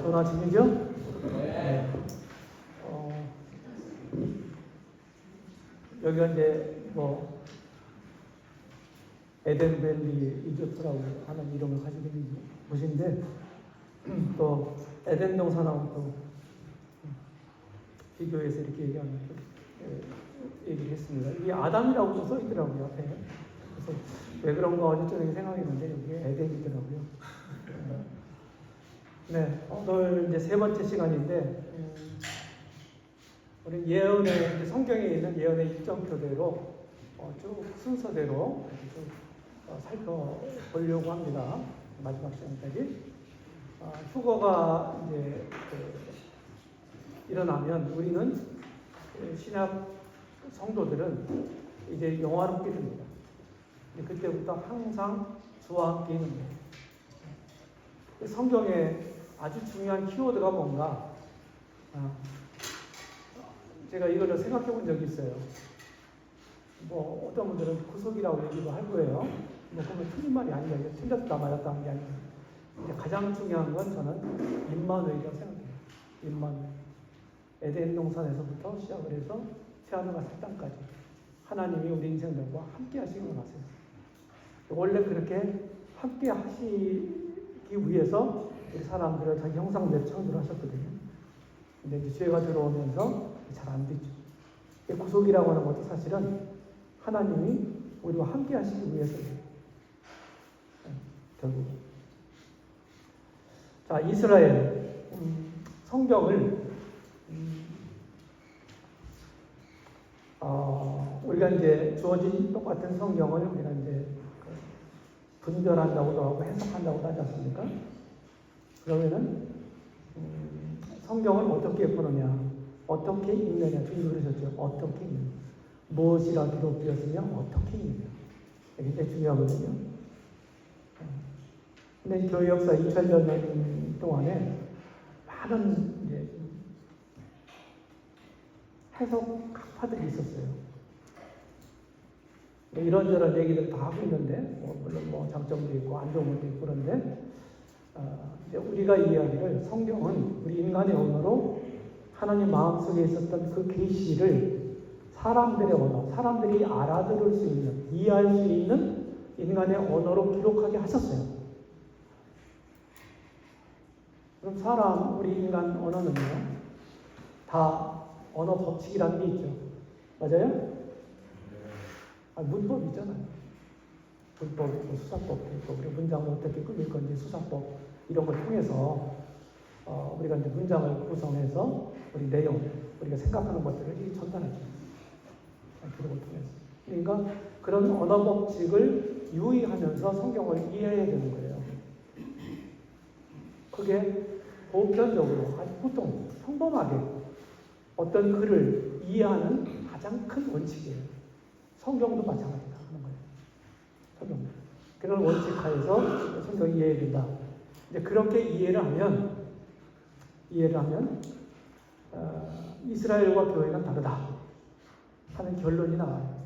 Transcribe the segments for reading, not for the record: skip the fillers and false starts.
좋은 아침이죠? 네. 여기가 이제 뭐 에덴밸리 리조트라고 하는 이름을 가지고 있는 곳인데 또 에덴 동산하고 또 비교해서 이렇게 얘기하는 얘기를 했습니다. 이게 아담이라고 좀 써 있더라고요 앞에. 그래서 왜 그런가 어제 저녁에 생각했는데 여기에 에덴이더라고요. 네, 오늘 이제 세 번째 시간인데 우리 예언의 성경에 있는 예언의 일정표대로 쭉 순서대로 쭉 살펴보려고 합니다. 마지막 시간까지. 휴거가 이제 일어나면 우리는 신약 성도들은 이제 영화롭게 됩니다. 그때부터 항상 주와 함께 있는 거예요. 성경에 아주 중요한 키워드가 뭔가 제가 이거를 생각해 본 적이 있어요. 뭐 어떤 분들은 구속이라고 얘기도 할 거예요. 뭐 그러면 틀린 말이 아니에요. 틀렸다 맞았다 하는 게 아니에요. 근데 가장 중요한 건 저는 임마누엘이라고 생각해요. 임마누엘. 에덴 동산에서부터 시작을 해서 태어나가 살 땅까지 하나님이 우리 인생들과 함께 하시는 걸 아세요. 원래 그렇게 함께 하시기 위해서 우리 사람들을 자기 형상대로 창조를 하셨거든요. 근데 이제 죄가 들어오면서 잘 안 되죠. 구속이라고 하는 것도 사실은 하나님이 우리와 함께 하시기 위해서예요. 결국. 자, 이스라엘 성경을 우리가 이제 주어진 똑같은 성경을 우리가 이제 분별한다고도 하고 해석한다고도 하지 않습니까? 그러면은 성경을 어떻게 보느냐, 어떻게 읽느냐, 주님 그러셨죠. 어떻게 읽느냐, 무엇이라 기록되었으며 어떻게 읽느냐, 이게 굉장히 중요하거든요. 근데 교회 역사 2000년 동안에 많은 이제 해석 학파들이 있었어요. 이런저런 얘기들 다 하고 있는데, 물론 뭐 장점도 있고 안 좋은 것도 있고 그런데, 이제 우리가 이야기를 성경은 우리 인간의 언어로 하나님 마음속에 있었던 그 계시를 사람들의 언어, 사람들이 알아들을 수 있는, 이해할 수 있는 인간의 언어로 기록하게 하셨어요. 그럼 우리 인간 언어는요, 다 언어 법칙이라는 게 있죠. 맞아요? 문법이 있잖아요. 문법 있고 수사법 있고, 그리고 문장을 어떻게 꾸밀 건지 수사법, 이런 걸 통해서 우리가 이제 문장을 구성해서 우리 내용, 우리가 생각하는 것들을 전달하죠. 기록을 통해서. 그러니까 그런 언어 법칙을 유의하면서 성경을 이해해야 되는 거예요. 그게 보편적으로, 아주 보통 평범하게 어떤 글을 이해하는 가장 큰 원칙이에요. 성경도 마찬가지다 하는 거예요. 성경. 그런 원칙 하에서 성경을 이해해야 된다. 이제 그렇게 이해를 하면 이스라엘과 교회는 다르다 하는 결론이 나와요.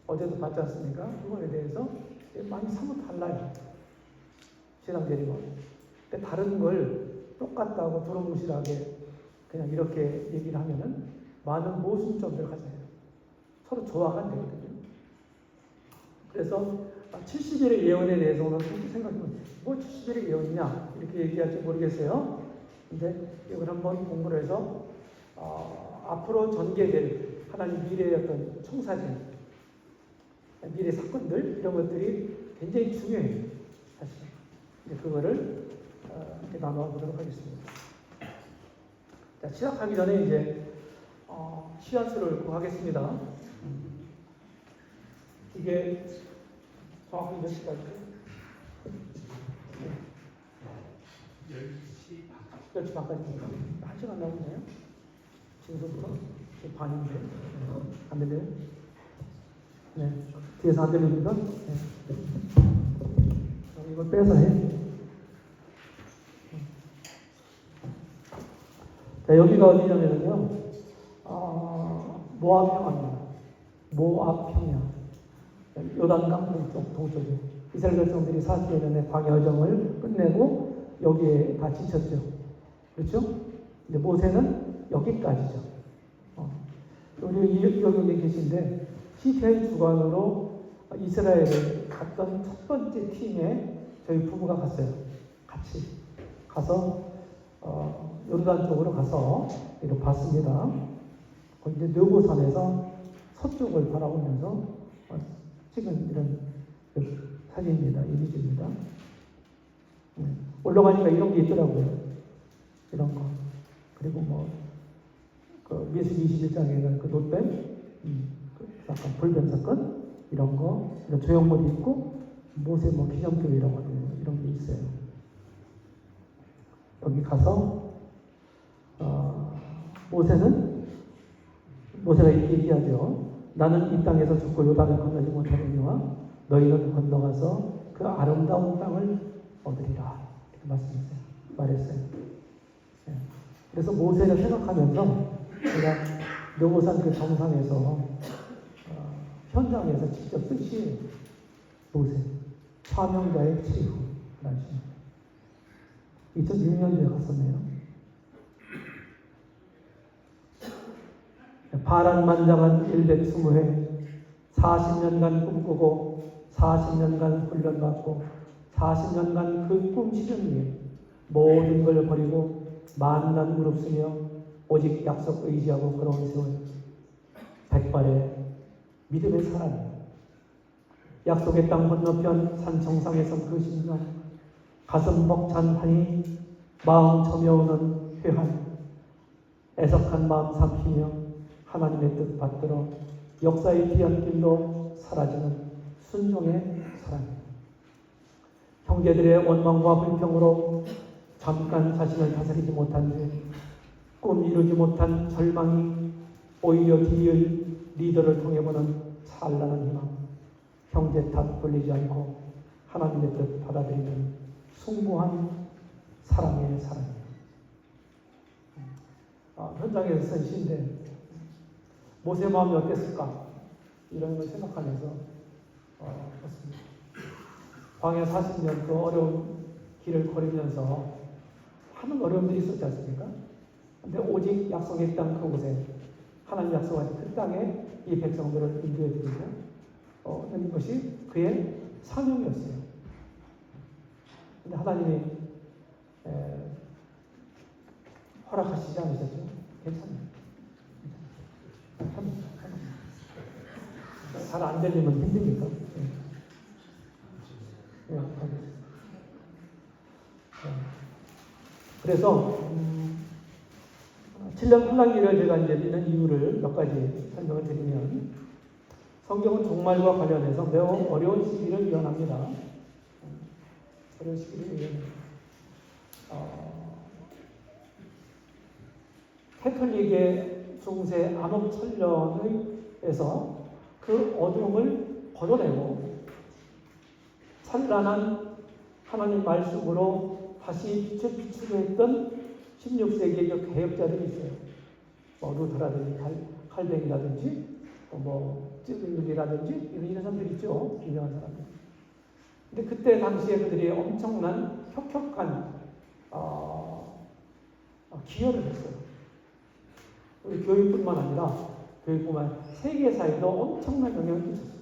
어제도 봤지 않습니까? 그거에 대해서 많이 사뭇 달라요. 신앙들이고. 다른 걸 똑같다고 두루뭉실하게 그냥 이렇게 얘기를 하면은 많은 모순점들을 가져요. 서로 조화가 안 되거든요. 그래서 70일의 예언에 대해서 오늘 생각해보면 뭐 70일의 예언이냐 이렇게 얘기할지 모르겠어요. 근데 이걸 한번 공부를 해서 앞으로 전개될 하나님 미래의 어떤 청사진, 미래 사건들 이런 것들이 굉장히 중요해요. 사실 이제 그거를 이렇게 나눠보도록 하겠습니다. 자, 시작하기 전에 이제 시간수를 구하겠습니다. 이게 정확히 몇 시까지죠? 10시 반까지입니다. 1시간 남았네요. 지금부터 반인데. 안 들려요? 네. 뒤에서 안 들립니까? 네. 이걸 빼서 해. 자, 여기가 어디냐면요. 모압 평야입니다. 모압 평야. 요단강 동쪽에 이스라엘 백성들이 40여 년의 광야 여정을 끝내고 여기에 다 지쳤죠. 그렇죠? 근데 모세는 여기까지죠. 우리 이경영님 계신데 CPI 주관으로 이스라엘을 갔던 첫 번째 팀에 저희 부부가 갔어요. 같이 가서 요르단 쪽으로 가서 이렇게 봤습니다. 이제 느고산에서 서쪽을 바라보면서 찍은 이런 사진입니다. 이미지입니다. 올라가니까 이런 게 있더라고요. 이런 거. 그리고 그 민수기 21장에는 그 롯뱀, 그 약간 불뱀 사건, 이런 거, 이런 조형물이 있고, 모세 기념교회라고 하는 이런 게 있어요. 여기 가서, 모세가 이렇게 얘기하죠. 나는 이 땅에서 죽고 요단을 건너지 못하느니와 너희는 건너가서 그 아름다운 땅을 얻으리라. 이렇게 말했어요. 네. 그래서 모세를 생각하면서 제가 느고산 그 정상에서 현장에서 직접 쓰신 모세 사명자의 치유라는 2006년도에 갔었네요. 파란만장한 120회 40년간 꿈꾸고 40년간 훈련받고 40년간 그 꿈 실현 위해 모든 걸 버리고 만난 무릎 쓰며 오직 약속 의지하고 걸어온 세월 백발의 믿음의 사람이에요. 약속의 땅 건너편 산 정상에서 그 심령 가슴 벅찬하니 마음 점여오는 회한 애석한 마음 삼키며 하나님의 뜻 받들어 역사의 뒤안길로 사라지는 순종의 사랑입니다. 형제들의 원망과 불평으로 잠깐 자신을 다스리지 못한 죄, 꿈 이루지 못한 절망이 오히려 뒤의 리더를 통해 보는 찬란한 희망, 형제 탓 돌리지 않고 하나님의 뜻 받아들이는 숭고한 사랑의 사랑입니다. 현장에서 쓴 시인데 모세 마음이 어땠을까? 이런 걸 생각하면서 했습니다. 광야 40년 그 어려운 길을 걸으면서 많은 어려움들이 있었지 않습니까? 근데 오직 약속의 땅 그곳에 하나님 약속하신 그 땅에 이 백성들을 인도해 드리는 것이 그의 사명이었어요. 근데 하나님이 허락하시지 않으셨죠? 괜찮아요. 잘 안 되려면 힘드니까. 그래서 7년 환란기를 제가 이제 믿는 이유를 몇 가지 설명을 드리면 성경은 종말과 관련해서 매우 어려운 시기를 예언합니다. 어려운 시기를 예언합니다. 캐톨릭의 중세 암흑천년에서 그 어둠을 걷어내고 찬란한 하나님 말씀으로 다시 빛을 비추려 했던 16세기의 그 개혁자들이 있어요. 루터라든지 칼뱅이라든지 쯔빙글이라든지 이런 사람들 있죠. 유명한 사람들. 근데 그때 당시에 그들이 엄청난 혁혁한 기여를 했어요. 우리 교육뿐만 아니라 세계사에도 엄청난 영향을 미쳤어요.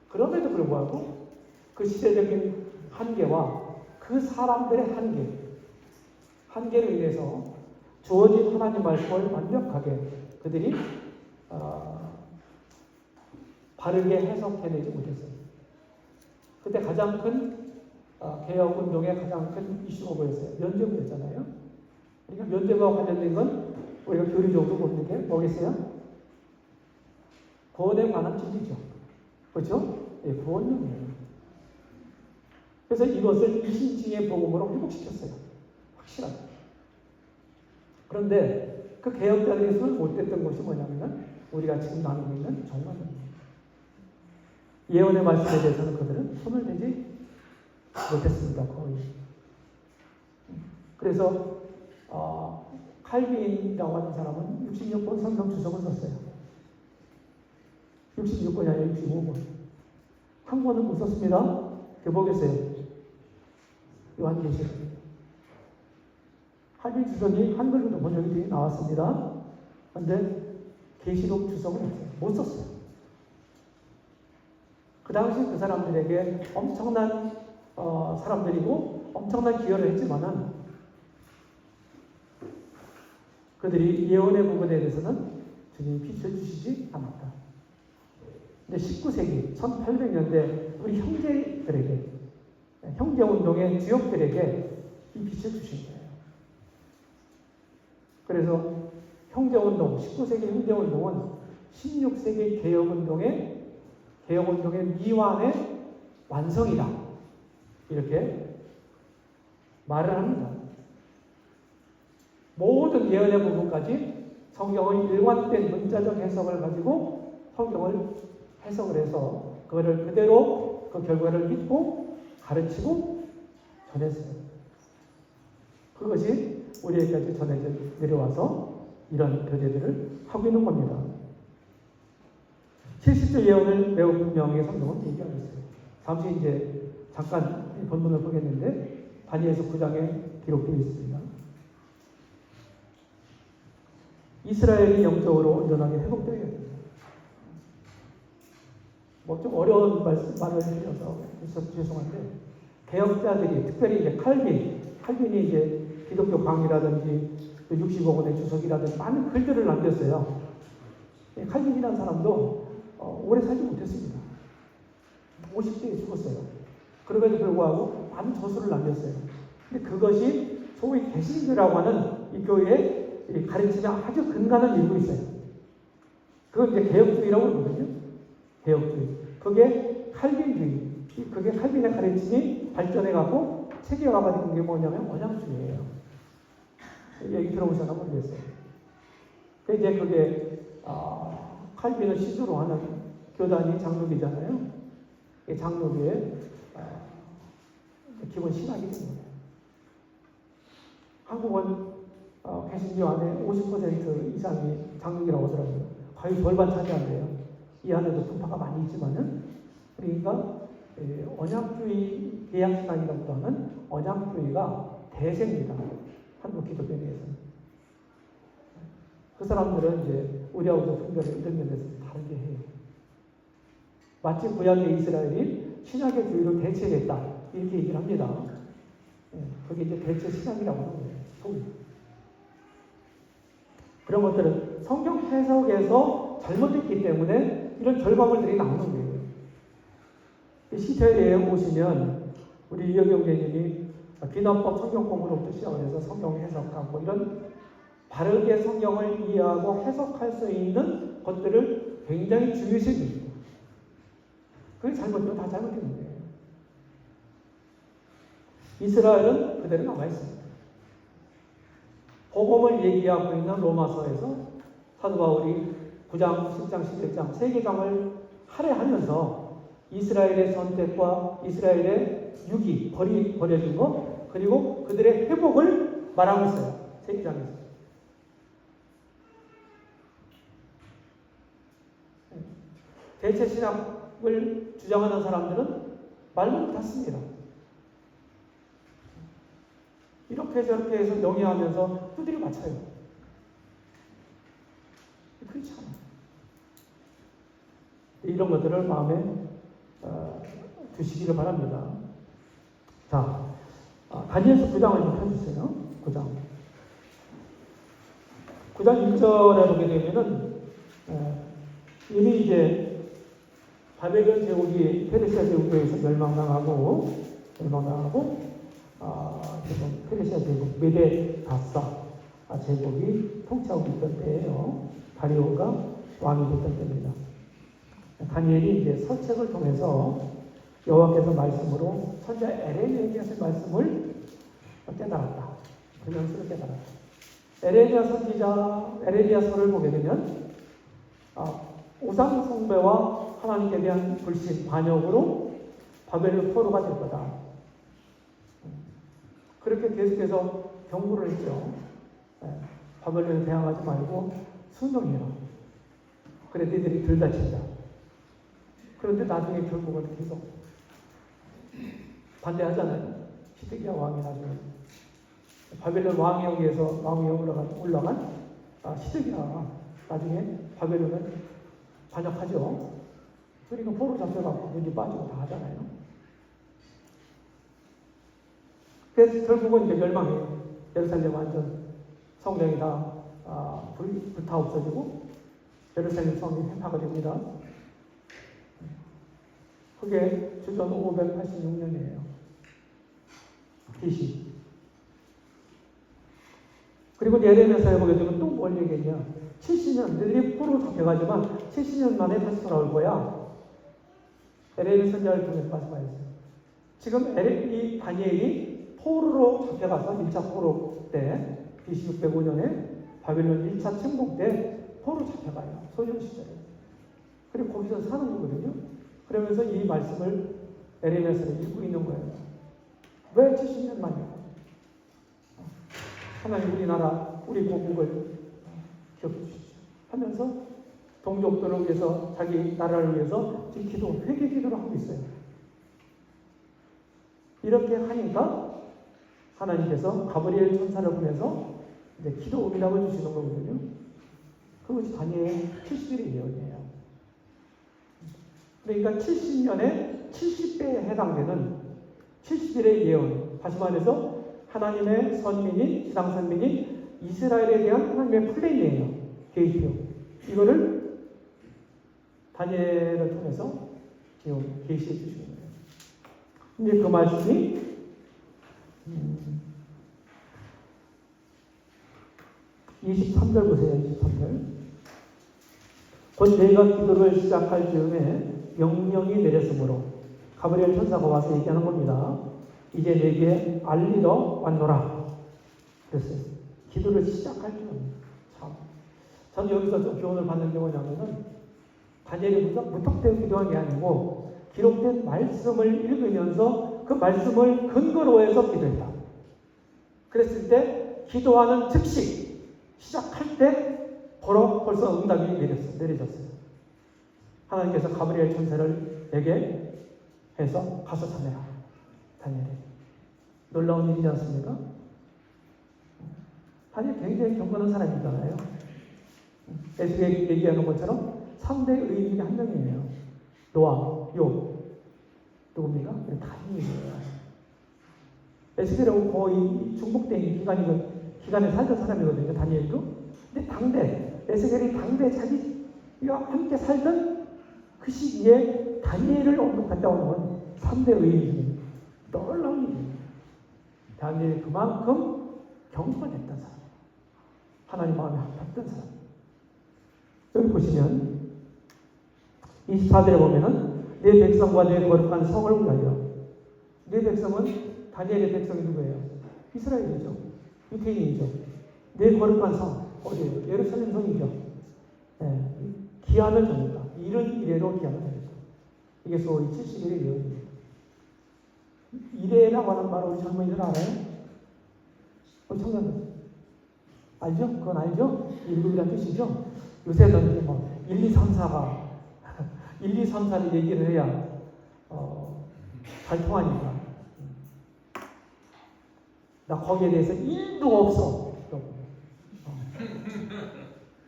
그럼에도 불구하고 그 시대적인 한계와 그 사람들의 한계로 인해서 주어진 하나님 말씀을 완벽하게 그들이 바르게 해석해내지 못했어요. 그때 가장 큰 개혁운동의 가장 큰 이슈가 뭐였어요? 면죄부였잖아요. 그러니까 면죄부와 관련된 건 우리가 교리적으로 보는 게 뭐겠어요? 구원에 관한 진리죠. 그렇죠? 구원론이에요. 그래서 이것을 이신칭의 복음으로 회복시켰어요. 확실하게. 그런데 그 개혁자들이 손을 못 댔던 것이 뭐냐면 우리가 지금 나누고 있는 종말론이에요. 예언의 말씀에 대해서는 그들은 손을 대지 못했습니다. 거의. 그래서 칼빈이라고 하는 사람은 66권 성경 주석을 썼어요. 66권이 아니라 65권. 한 권은 못 썼습니다. 보겠어요. 요한계시록. 할빈 주석이 한글로도 번역이 나왔습니다. 그런데 계시록 주석은 없어요. 못 썼어요. 그 당시 그 사람들에게 엄청난 사람들이고 엄청난 기여를 했지만은 그들이 예언의 부분에 대해서는 주님이 빛을 주시지 않았다. 근데 19세기 1800년대 우리 형제들에게 형제운동의 주역들에게 이 빛을 주신 거예요. 그래서 형제운동, 19세기 형제운동은 16세기 개혁운동의 미완의 완성이다. 이렇게 말을 합니다. 모든 예언의 부분까지 성경의 일관된 문자적 해석을 가지고 성경을 해석을 해서 그거를 그대로 그 결과를 믿고 가르치고 전했어요. 그것이 우리에게까지 전해져 내려와서 이런 교제들을 하고 있는 겁니다. 70절 예언을 매우 분명히 성경은 얘기하고 있어요. 잠시 이제 잠깐 본문을 보겠는데 다니엘서 9장에 기록되어 있습니다. 이스라엘이 영적으로 온전하게 회복되어야 됩니다. 뭐 좀 어려운 말을 해드려서 죄송한데 개혁자들이 특별히 이제 칼빈이 이제 기독교 강의라든지 60억 원의 주석이라든지 많은 글들을 남겼어요. 칼빈이라는 사람도 오래 살지 못했습니다. 50세에 죽었어요. 그럼에도 불구하고 많은 저술을 남겼어요. 근데 그것이 소위 개신교라고 하는 이 교회의 가르침에 아주 근간을 이루고 있어요. 그건 이제 개혁주의라고 그러거든요. 개혁주의. 그게 칼빈주의. 그게 칼빈의 가르침이 발전해갖고 체계화가 된 게 뭐냐면 원양주의예요. 얘기 들어보셨나 모르겠어요. 이제 그게 칼빈을 시주로 하는 교단이 장로교잖아요. 이 장로교의 기본 신학이 된 거예요. 한국은 개신교 안에 50% 이상이 장로교라고 하더라고요. 거의 절반 차지한대요. 이 안에도 분파가 많이 있지만은 그러니까 언약주의 개혁신학이라보다는 언약주의가 대세입니다. 한국 기독교에 대해서는. 그 사람들은 이제 우리하고도 분별을 이런 면에서 다르게 해요. 마치 구약의 이스라엘이 신약의 주의로 대체했다. 이렇게 얘기를 합니다. 그게 이제 대체 신학이라고 하는 거예요. 소위. 그런 것들은 성경 해석에서 잘못됐기 때문에 이런 결과물들이 나오는 거예요. 시태에 보시면 우리 이혁영제님이 비난법 성경 공부로부터 시작을 해서 성경 해석하고 이런 바르게 성경을 이해하고 해석할 수 있는 것들을 굉장히 중요시 여깁니다. 그게 잘못되면 다 잘못된 거예요. 이스라엘은 그대로 남아있습니다. 복음을 얘기하고 있는 로마서에서 사도 바울이 9장, 10장, 11장 세 개장을 할애하면서 이스라엘의 선택과 이스라엘의 유기, 버려진 것, 그리고 그들의 회복을 말하고 있어요. 세 개장에서. 대체 신학을 주장하는 사람들은 말문을 닫습니다. 이렇게 저렇게 해서 영위하면서 두드려 맞춰요. 그렇지 않아요. 이런 것들을 마음에 두시기를 바랍니다. 자, 다니엘서 9장을 좀 펴주세요. 9장 1절에 보게 되면은 이미 이제 바벨론 제국이 페르시아 제국에 의해서 멸망당하고 지금 페르시아 제국 메데 바사 제국이 통치하고 있던 때예요. 다리오가 왕이 됐던 때입니다. 다니엘이 이제 설책을 통해서 여호와께서 말씀으로 선지자 에레미야에게 하신 말씀을 깨달았다. 그 연수를 깨달았다. 에레미야서를 보게 되면 우상 숭배와 하나님께 대한 불신, 반역으로 바벨론 포로가 될 거다. 그렇게 계속해서 경고를 했죠. 바벨론에 대항하지 말고 순종해라. 그래 너희들이 덜 다친다. 그런데 나중에 결국은 계속 반대하잖아요. 히스기야 왕이 나중에 바벨론 왕위에 올라간 시드기야. 나중에 바벨론은 반역하죠. 그러니까 포로 잡혀갖고 눈이 빠지고 다 하잖아요. 그래서 결국은 이제 멸망해요. 예루살렘 완전 성경이 다 불타 없어지고 예루살렘 성이 회파가 됩니다. 그게 주전 586년이에요. BC. 그리고 예레미야서에 보게 되면 또 뭘 얘기했냐. 70년, 너희들이 포로 잡혀가지만 70년 만에 다시 돌아올 거야. 에레미 선지자를 통해서 말씀하셨어요. 지금 이 다니엘이 포로로 잡혀가서 1차 포로 때 BC 605년에 바벨론 1차 침공 때 포로 잡혀가요. 소련 시절에. 그리고 거기서 사는 거거든요. 그러면서 이 말씀을 에레미야서에 읽고 있는 거예요. 왜 70년 만이요? 하나님 우리나라, 우리 고국을 기억해 주십시오. 하면서 동족들을 위해서, 자기 나라를 위해서 지금 회개 기도를 하고 있어요. 이렇게 하니까 하나님께서 가브리엘 천사를 보내서 이제 기도 응답을 주시는 거거든요. 그것이 다니엘 70일의 예언이에요. 그러니까 70년에 70배에 해당되는 70일의 예언. 다시 말해서 하나님의 선민인, 지상 선민인 이스라엘에 대한 하나님의 플랜이에요. 계획표. 이거를 다니엘을 통해서 지금 계시해 주시는 거예요. 근데 그 말씀이 23절 보세요. 23절. 곧 내가 기도를 시작할 즈음에 명령이 내렸으므로 가브리엘 천사가 와서 얘기하는 겁니다. 이제 내게 알리러 왔노라. 그랬어요. 기도를 시작할 즈음. 참. 저는 여기서 좀 교훈을 받는 게 뭐냐면은 다니엘이 무턱대고 기도한 게 아니고 기록된 말씀을 읽으면서 그 말씀을 근거로 해서 기도했다. 그랬을 때 기도하는 즉시 시작할 때 벌써 응답이 내려졌어요. 하나님께서 가브리엘 천사를 내게 해서 가서 전해라. 다니엘이. 놀라운 일이지 않습니까? 다니엘 굉장히 경건한 사람이잖아요. 에스겔이 얘기하는 것처럼 3대 의인 중에 한 명이에요. 노아, 욥. 누굽니까? 다니엘이에요. 에스겔은 거의 중복된 기간에 살던 사람이거든요. 다니엘도. 근데 당대, 에스겔이 당대 자기가 함께 살던 그 시기에 다니엘을 언급했다 오는 3대 의인. 놀라운 일이에요. 다니엘이 그만큼 경건했던 사람. 하나님 마음에 합했던 사람. 여기 보시면 24절에 보면은 내 백성과 내 거룩한 성을 위하여. 내 백성은 다니엘의 백성이 누구예요? 이스라엘이죠. 유태인이죠. 내 거룩한 성 어디예요? 예루살렘 성이죠. 네. 기한을 정했다. 이런 이래로 기한을 정했다. 이게 소위 70일의 예언입니다. 이래라고 하는 말을 우리 젊은이들 알아요? 청년들 알죠? 그건 알죠? 일곱이라는 뜻이죠? 요새는 뭐 1, 2, 3, 4가 1, 2, 3, 4를 얘기를 해야 잘 통하니까. 나 거기에 대해서 1도 없어.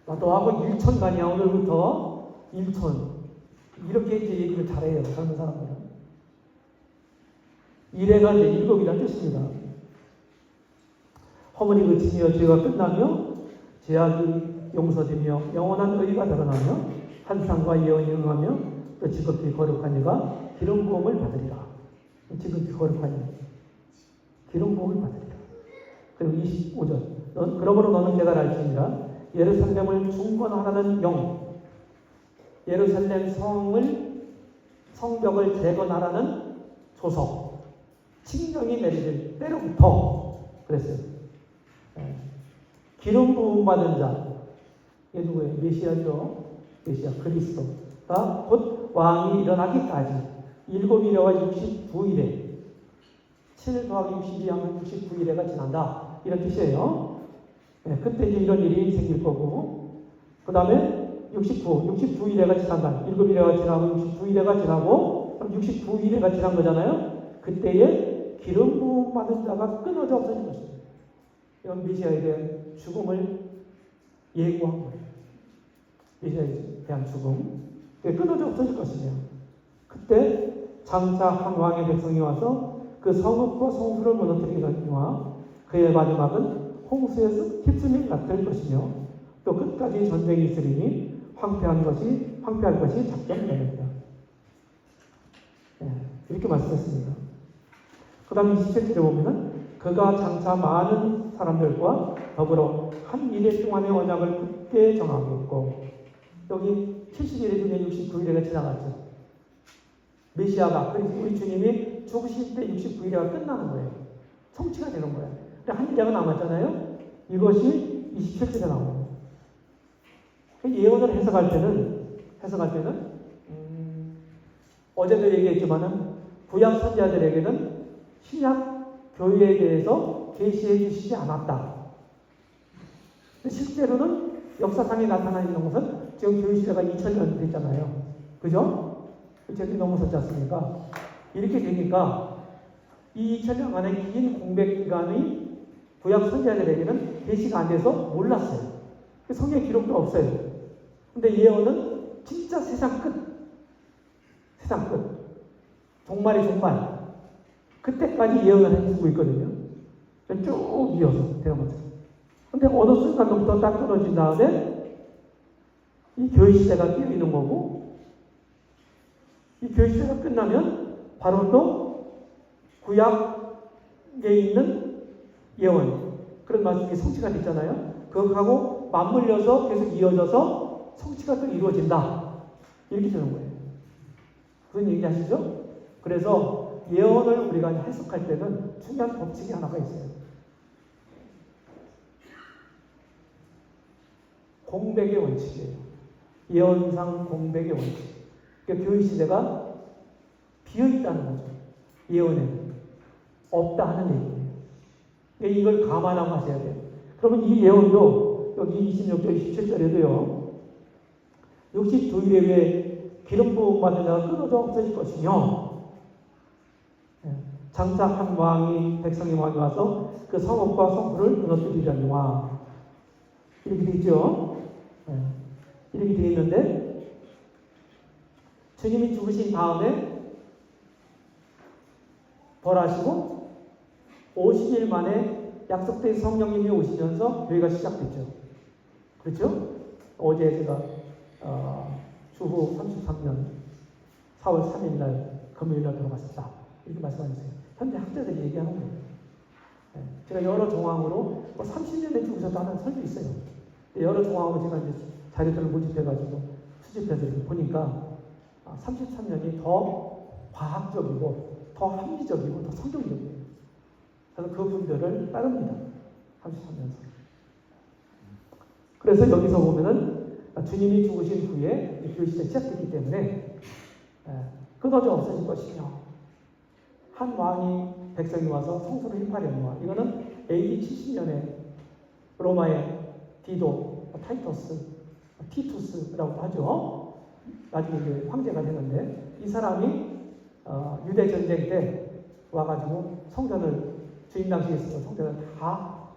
나 너하고 1천 가냐 오늘부터 1천. 이렇게 이제 얘기를 잘해요. 젊은 사람들은. 이래가 이제 7이라는 뜻입니다. 허물이 그치며 죄가 끝나며 죄악이 용서되며 영원한 의가 드러나며 환상과 예언이 응하며 또 지극히 거룩한 이가 기름 부음을 받으리라. 지극히 거룩한 이 기름 부음을 받으리라. 그리고 25절. 그러므로 너는 깨달을지니라. 예루살렘을 중건하라는 영, 예루살렘 성벽을 재건하라는 조석, 칙령이 내려질 때로부터 그랬어요. 기름 부음 받은 자, 이게 누구예요? 메시아죠. 메시아 그리스도가 곧 왕이 일어나기까지 7일에와 69일에 7 더하기 62 하면 69일에가 지난다. 이런 뜻이에요. 네, 그때 이제 이런 일이 생길 거고, 그 다음에 69일에가 지난다. 7일에가 지나고 69일에가 지나고, 그럼 69일에가 지난 거잖아요. 그때에 기름 부음 받은 자가 끊어져 없어진 것입니다. 이건 메시아에 대한 죽음을 예고한 거예요. 메시아에 대한 죽음. 끊어져 없어질 것이며, 그때 장차 한 왕의 백성이 와서 그 성읍과 성수를 무너뜨리거니와 그의 마지막은 홍수에서 휩쓸림 같을 것이며 또 끝까지 전쟁이 있으리니 황폐할 것이 작정됩니다. 이렇게 말씀했습니다. 그 다음 27절에 보면은 그가 장차 많은 사람들과 더불어 한 일해 동안의 언약을 굳게 정하겠고, 여기 70일에 중에 69일에가 지나갔죠. 메시아가, 우리 주님이 죽으실 때 69일에가 끝나는 거예요. 성취가 되는 거예요. 근데 한 일해가 남았잖아요. 이것이 27절에 나와요. 예언을 해석할 때는 어제도 얘기했지만은 구약 선지자들에게는 신약 교회에 대해서 계시해 주시지 않았다. 실제로는 역사상에 나타나 있는 것은 지금 교회 시대가 2000년 됐잖아요. 그죠? 저기 넘어섰지 않습니까? 이렇게 되니까 이 2000년간의 긴 공백 기간이 구약 선지자들에게는 계시가 안 돼서 몰랐어요. 성경 기록도 없어요. 근데 예언은 진짜 세상 끝. 종말의 종말. 그때까지 예언을 해주고 있거든요. 쭉 이어서 되는 거죠. 근데 어느 순간부터 딱 끊어진 다음에 이 교회 시대가 끼어 있는 거고, 이 교회 시대가 끝나면 바로 또 구약에 있는 예언, 그런 말씀이 성취가 됐잖아요. 그것하고 맞물려서 계속 이어져서 성취가 또 이루어진다. 이렇게 되는 거예요. 그런 얘기 하시죠? 그래서 예언을 우리가 해석할 때는 중요한 법칙이 하나가 있어요. 공백의 원칙이에요. 예언상 공백의 원칙. 그러니까 교회 시대가 비어있다는 거죠. 예언에는. 없다 하는 얘기예요. 그러니까 이걸 감안하고 하셔야 돼요. 그러면 이 예언도 여기 26절, 27절에도요. 62일에 왜 기름 부음 받는 자가 끊어져 없어질 것이며, 장차 한 왕이 백성의 왕이 와서 그 성읍과 성부를 무너뜨리려니와, 이렇게 되어 있죠. 이렇게 되어 있는데, 주님이 죽으신 다음에 벌하시고 50일 만에 약속된 성령님이 오시면서 교회가 시작됐죠. 그렇죠? 어제 제가 주후 33년 4월 3일날 금요일날 돌아갔었다. 이렇게 말씀하셨어요. 현대 학자들이 얘기하는 거예요. 제가 여러 정황으로 30년에 죽으셨다 하는 설도 있어요. 여러 정황으로 제가 이제 자료들을 모집해가지고 수집해서 이렇게 보니까 33년이 더 과학적이고 더 합리적이고 더 성경적이에요. 그래서 그분들을 따릅니다. 33년. 그래서 여기서 보면은 주님이 죽으신 후에 교회 시대가 시작됐기 때문에 끊어져 없어질 것이며, 한 왕이 백성이 와서 성소를 힐파려니와, 이거는 AD 70년에 로마의 디도, 티투스라고 하죠. 나중에 이제 황제가 되는데, 이 사람이 유대 전쟁 때 와가지고 성전을, 주임 당시에 있었던 성전을 다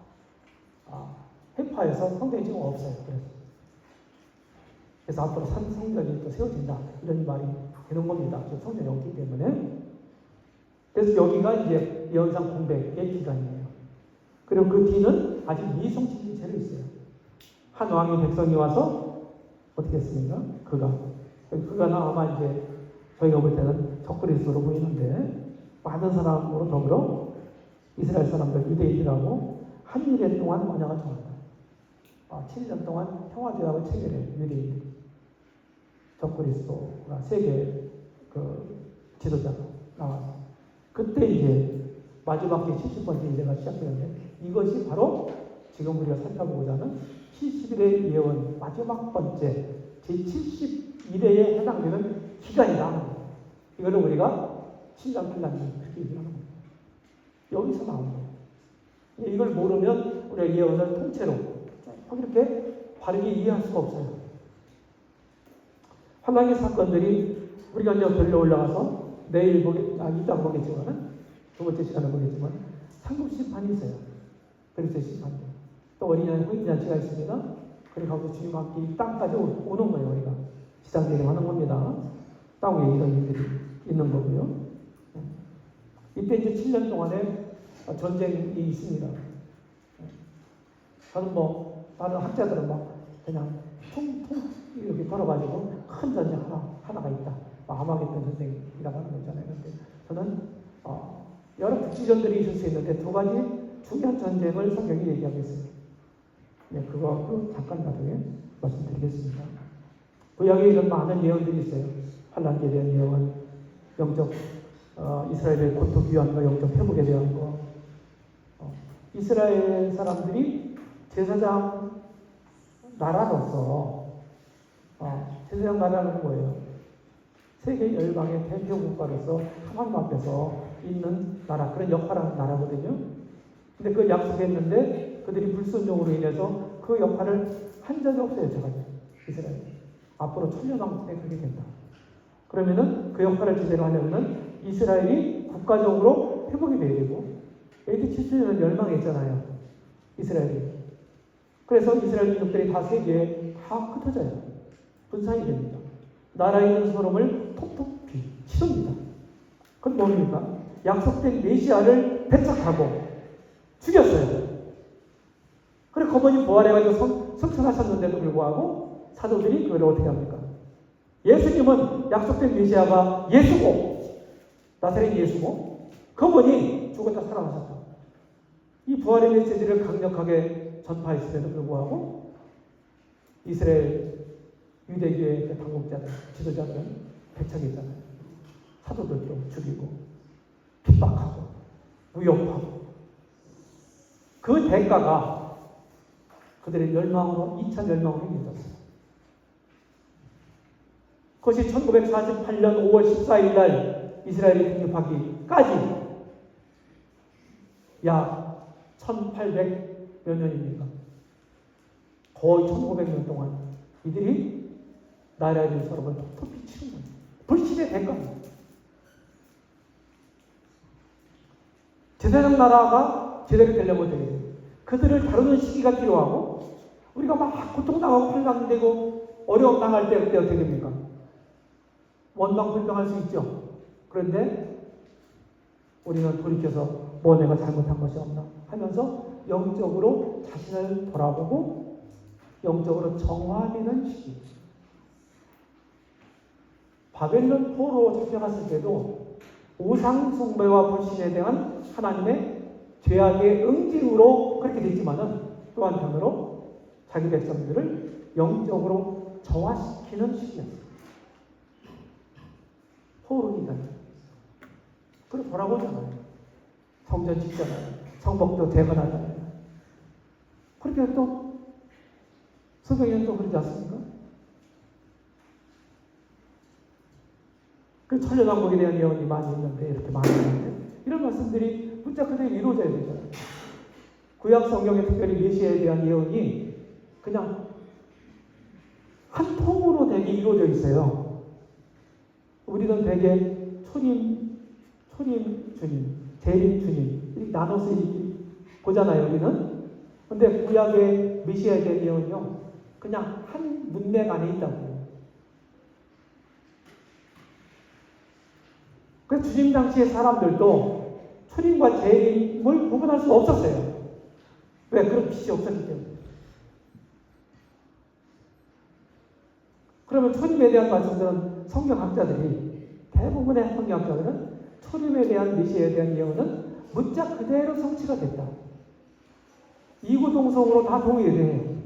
해파해서 성전이 지금 없어요. 그래서 앞으로 성전이 또 세워진다, 이런 말이 되는 겁니다. 성전이 없기 때문에. 그래서 여기가 이제 예언상 공백의 기간이에요. 그리고 그 뒤는 아직 미성취된 채로 있어요. 한 왕의 백성이 와서 어떻게 했습니까? 그가 아마 이제 저희가 볼 때는 적그리스도로 보이는데, 많은 사람으로 더불어 이스라엘 사람들, 유대인들하고 한 일해 동안 언약을 정한다. 7년 동안 평화제약을 체결해요. 유대인들이. 적그리스도가 세계 지도자가 나와서. 그때 이제 마지막 게 70번째 일회가 시작되는데, 이것이 바로 지금 우리가 살펴보고자 하는 70일의 예언 마지막 번째 제71회에 해당되는 기간이다 하는 거예요. 이거를 우리가 신장필란이 그렇게 얘기하는 거예요. 여기서 나오는 거예요. 이걸 모르면 우리가 예언을 통째로 이렇게 바르게 이해할 수가 없어요. 환란의 사건들이 우리가 이제 별로 올라가서 내일 이따 보겠지만은, 두 번째 시간에 보겠지만, 상급 심판이 있어요. 그리스도의 심판대. 또 어린양의 후임잔치가 있습니다. 그리고 거기서 주님과 함께 이 땅까지 오는 거예요. 우리가 지상계를 하는 겁니다. 땅 위에 이런 일들이 있는 거고요. 이때 이제 7년 동안에 전쟁이 있습니다. 저는 다른 학자들은 그냥 퉁퉁 이렇게 걸어가지고 큰 전쟁 하나가 있다. 아마겟돈 전쟁이라고 하는 거 있잖아요. 근데 저는 여러 국지전들이 있을 수 있는데 두 가지 중요한 전쟁을 성경이 얘기하고 있습니다. 네, 그것도 잠깐 나중에 말씀드리겠습니다. 구약에 이런 많은 예언들이 있어요. 환란기에 대한 예언, 영적 이스라엘의 고통 귀환과 영적 회복에 대한 거. 이스라엘 사람들이 제사장 나라로서 제사장 나라는 뭐예요? 세계 열방의 대표 국가로서 하나님 앞에서 있는 나라, 그런 역할을 하는 나라거든요. 근데 그걸 약속했는데 그들이 불순종으로 인해서 그 역할을 한 적이 없어요, 제가. 이스라엘. 앞으로 천년왕국에 그렇게 된다. 그러면은 그 역할을 제대로 하려면 이스라엘이 국가적으로 회복이 돼야 되고, AD 70년은 멸망했잖아요. 이스라엘이. 그래서 이스라엘 민족들이 다 세계에 다 흩어져요. 분산이 됩니다. 나라에 있는 서름을 톡톡히 치릅니다. 그건 뭡니까? 약속된 메시아를 배척하고 죽였어요. 그래 거번이 부활해가지고 성천하셨는데도 불구하고 사도들이 그걸 어떻게 합니까? 예수님은 약속된 메시아가 예수고 나사렛 예수고 거번이 죽었다 살아나셨다. 이 부활의 메시지를 강력하게 전파했음에도 불구하고 이스라엘 유대교의 당국자들, 지도자들은 배척했잖아요. 사도들도 죽이고 핍박하고 무욕하고 그 대가가 그들의 멸망으로 2차 멸망으로 이어졌어요. 그것이 1948년 5월 14일 날 이스라엘이 독립하기까지 약 1800몇 년입니까? 거의 1500년 동안 이들이 나라에 대한 서름을 톡톡히 치는 거예요. 불신의 대가입니다. 제사장 나라가 제대로 되려면 되겠죠. 그들을 다루는 시기가 필요하고 우리가 막 고통당하고 환난되고 어려움 당할 때 그때 어떻게 됩니까? 원망불평할 수 있죠. 그런데 우리는 돌이켜서 내가 잘못한 것이 없나 하면서 영적으로 자신을 돌아보고 영적으로 정화되는 시기. 바벨론 포로 잡혀갔을 때도 우상 숭배와 불신에 대한 하나님의 죄악의 응징으로 그렇게 됐지만은 또 한편으로 자기 백성들을 영적으로 정화시키는 시기였어요. 포로기간. 그리고 돌아보잖아요. 성전 짓잖아요. 성벽도 대건하잖아요. 그렇게 또 성경에는 또 그러지 않습니까? 그 천년왕국에 대한 예언이 많이 있는데 이렇게 많이 있는데 이런 말씀들이 문자 그대로 이루어져야 되잖아요. 구약 성경에 특별히 메시아에 대한 예언이 그냥 한 통으로 되게 이루어져 있어요. 우리는 되게 초림 주님, 재림 주님 이렇게 나눠서 보잖아요. 우리는. 근데 구약의 메시아에 대한 예언이요 그냥 한 문맥 안에 있다고. 그래서 주님 당시의 사람들도 초림과 재림을 구분할 수 없었어요. 왜? 그런 빛이 없었기 때문에. 그러면 초림에 대한 말씀들은 성경학자들이 대부분의 성경학자들은 초림에 대한 메시아에 대한 예언은 문자 그대로 성취가 됐다. 이구동성으로 다 동의돼요.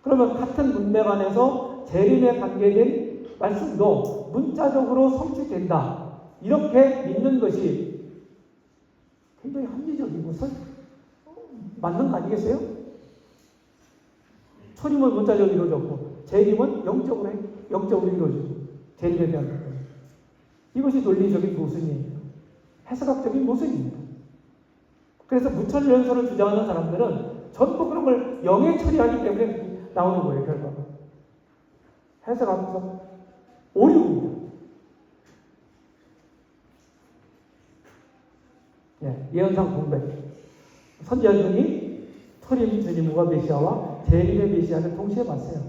그러면 같은 문맥 안에서 재림에 관계된 말씀도 문자적으로 성취된다. 이렇게 믿는 것이 굉장히 합리적이고 맞는 거 아니겠어요? 초림은 문자적으로 이루어졌고 재림은 영적으로 이루어지고 재림에 대한 것. 이것이 논리적인 모순이에요. 해석학적인 모순입니다. 그래서 무천연설을 주장하는 사람들은 전부 그런 걸 영에 처리하기 때문에 나오는 거예요. 결과가. 해석학적 오류입니다. 예언상 공백. 선지자들이 초림주님과 메시아와 재림의 메시아를 동시에 봤어요.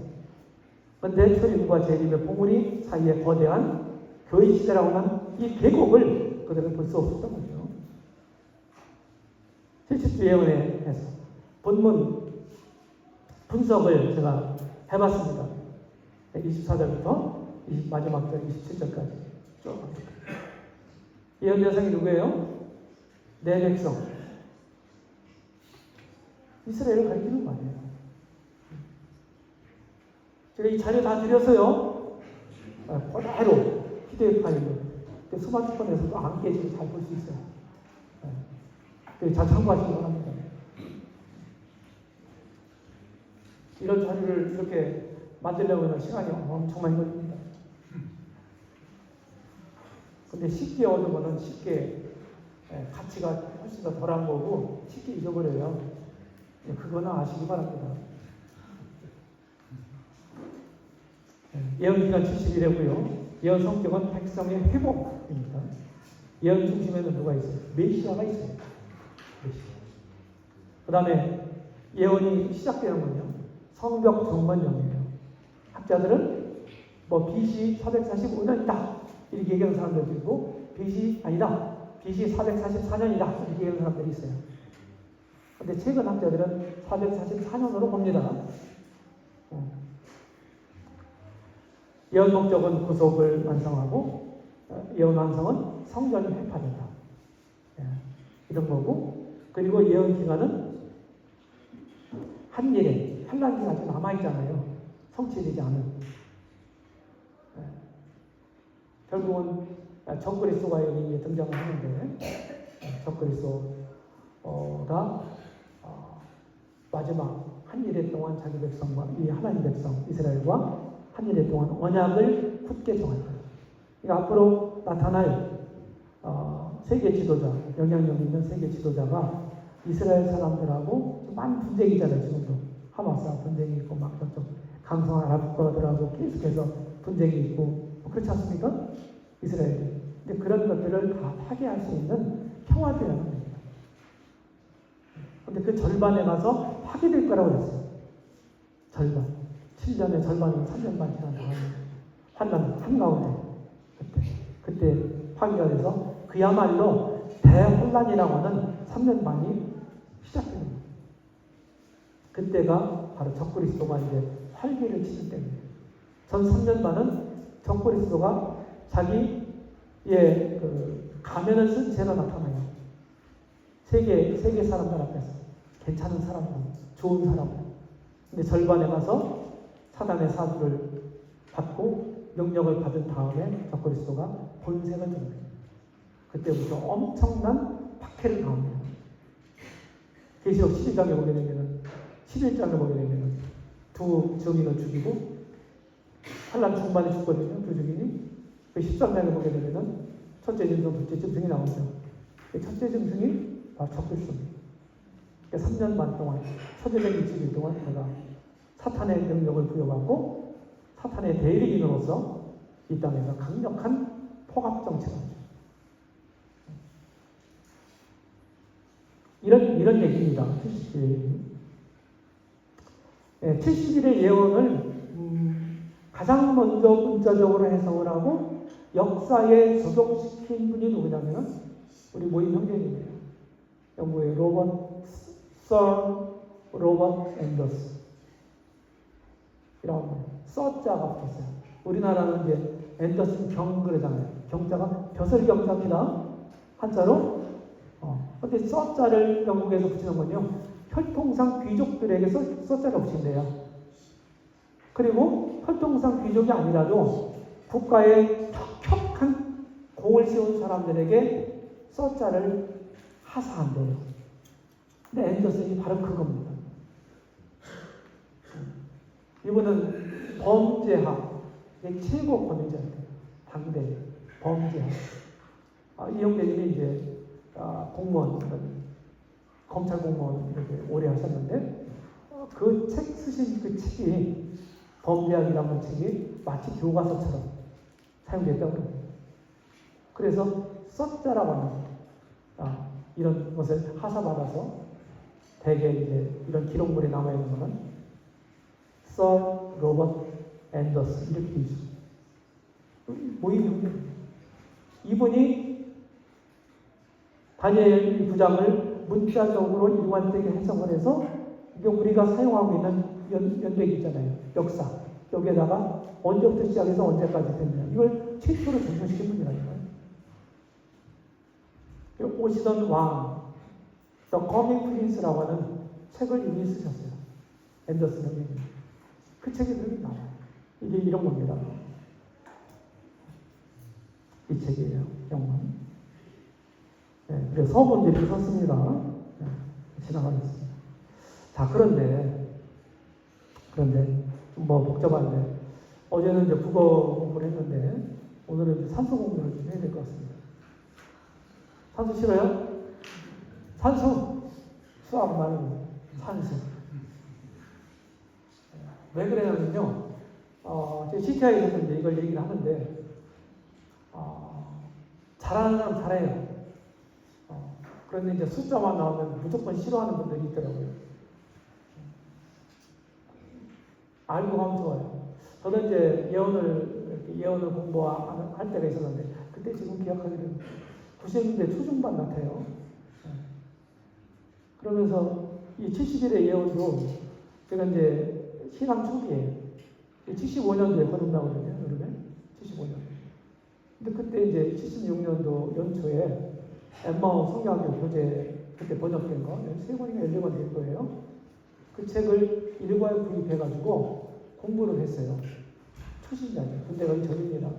그런데 초림과 재림의 봉우리 사이에 거대한 교회 시대라고 하는 이 계곡을 그들은 볼 수 없었던 거죠. 70주 예언에서 본문 분석을 제가 해봤습니다. 24절부터 마지막 절 27절까지 쭉 합니다. 예언 대상이 누구예요? 내 백성. 이스라엘을 가리키는 거 아니에요. 제가 이 자료 다 드려서요. 바로 휴대폰이고 스마트폰에서도 안 깨지고 잘 볼 수 있어요. 잘 참고하시기 바랍니다. 이런 자료를 이렇게 만들려고 하면 시간이 엄청 많이 걸립니다. 근데 쉽게 얻으면 쉽게 가치가 훨씬 더 덜한 거고 쉽게 잊어버려요. 그거는 아시기 바랍니다. 예언 기간 70일이고요. 예언 성격은 백성의 회복입니다. 예언 중심에는 누가 있어요? 메시아가 있어요. 메시아. 그 다음에 예언이 시작되는 건요. 성벽 중건령이에요. 학자들은 BC 445년이다 이렇게 얘기하는 사람들도 있고 BC 아니다. BC 444년이다 이렇게 얘기하는 사람들이 있어요. 근데 최근 학자들은 444년으로 봅니다. 예언 목적은 구속을 완성하고 예언 완성은 성전이 회파된다. 이런 거고 그리고 예언 기간은 한일에 환란기가 아직 남아있잖아요. 성취되지 않은. 결국은 적그리스도가 여기 등장을 하는데 적그리스도가 마지막 한일에 동안 자기 백성과 이 하나님 백성 이스라엘과 한일에 동안 언약을 굳게 정할 거예요. 그러니까 앞으로 나타날 세계 지도자, 영향력 있는 세계 지도자가 이스라엘 사람들하고 많은 분쟁이잖아요. 지금도 하마스와 분쟁이 있고 막 저쪽 강성 아랍과들하고 계속해서 분쟁이 있고 그렇지 않습니까? 이스라엘이. 근데 그런 것들을 다 파괴할 수 있는 평화제라는 겁니다. 근데 그 절반에 가서 파괴될 거라고 그랬어요. 절반. 7년의 절반은 3년 반 지난 다음에 환란 한가운데 그때 파괴가 돼서 그야말로 대혼란이라고 하는 3년 반이 시작됩니다. 그때가 바로 적그리스도가 이제 활기를 치는 때입니다. 전 3년 반은 적그리스도가 자기의 가면을 쓴 채로 나타나요. 세계 사람들 앞에서 괜찮은 사람들, 좋은 사람들. 근데 절반에 가서 사단의 사주를 받고 명령을 받은 다음에 적그리스도가 본색을 드러내요. 그때부터 엄청난 박해를 당합니다. 계시록 12장에 보게 되면은 11장에 보게 되면은 두 증인을 죽이고 환란 중반에 죽거든요. 두 증인이. 그 13장에 보게 되면은 첫째 짐승, 둘째 짐승이 나오죠. 첫째 짐승이 바로 적그리스도입니다. 3년 반 동안 1260일 동안 내가 사탄의 능력을 부여받고 사탄의 대리인으로서 이 땅에서 강력한 포갑 정치를 하죠. 이런 얘기입니다. 70일의 예언을 가장 먼저 문자적으로 해석을 하고 역사에 적용시킨 분이 누구냐면 우리 모임 형제님이에요. 영국의 로버트 앤더스 이라고 써자가 붙었어요. 우리나라는 이제 앤더슨 경 그러잖아요. 경자가 벼슬경자입니다. 한자로. 근데 써자를 영국에서 붙이는 건요. 혈통상 귀족들에게 써자를 붙인대요. 그리고 혈통상 귀족이 아니라도 국가에 혁혁한 공을 세운 사람들에게 써자를 하사한대요. 근데 앤더슨이 바로 그겁니다. 이분은 범죄학의 최고 권위자예요. 당대 범죄학. 이 형제님이 이제 공무원, 검찰 공무원 이렇게 오래 하셨는데 그 책 쓰신 그 책이 범죄학이라는 책이 마치 교과서처럼 사용됐다고 합니다. 그래서 써자라고 하는 이런 것을 하사받아서 대개 이제 이런 기록물에 남아 있는 거는 서 로버트 앤더슨 이렇게 돼 있어요. 모임이 이분이 다니엘 9장을 문자적으로 일관되게 해석을 해서 이게 우리가 사용하고 있는 연대기 있잖아요. 역사. 여기에다가 언제부터 시작해서 언제까지 됐냐. 이걸 최초로 정리시킨 분이라니까요. 오시던 왕, The Coming Prince라고 하는 책을 이미 쓰셨어요. 앤더슨 선생님. 그 책이 여기 나와요. 이게 이런 겁니다. 이 책이에요. 영문. 네, 그래서 서본들이 썼습니다. 네, 지나가겠습니다. 자, 그런데 뭐 복잡한데 어제는 이제 국어 공부를 했는데 오늘은 이제 산수 공부를 좀 해야 될 것 같습니다. 산수 싫어요? 산수 수학 말고 산수. 왜 그러냐면요. 제 CTI에서 이제 이걸 얘기를 하는데 잘하는 사람 잘해요. 그런데 이제 숫자만 나오면 무조건 싫어하는 분들이 있더라고요. 알고 가면 좋아요. 저는 이제 예언을 공부할 때가 있었는데, 그때 지금 기억하기로는 90년대 초중반 같아요. 그러면서 이 70일의 예언도 제가 이제 신앙 초기에 75년도에 거듭나거든요, 여름에. 75년. 근데 그때 이제 76년도 연초에 엠마오 성경학교 교재 그때 번역된 거, 3권인가 14권 될 거예요. 그 책을 일과에 구입해가지고 공부를 했어요. 초신자죠. 군대 가기 전입니다.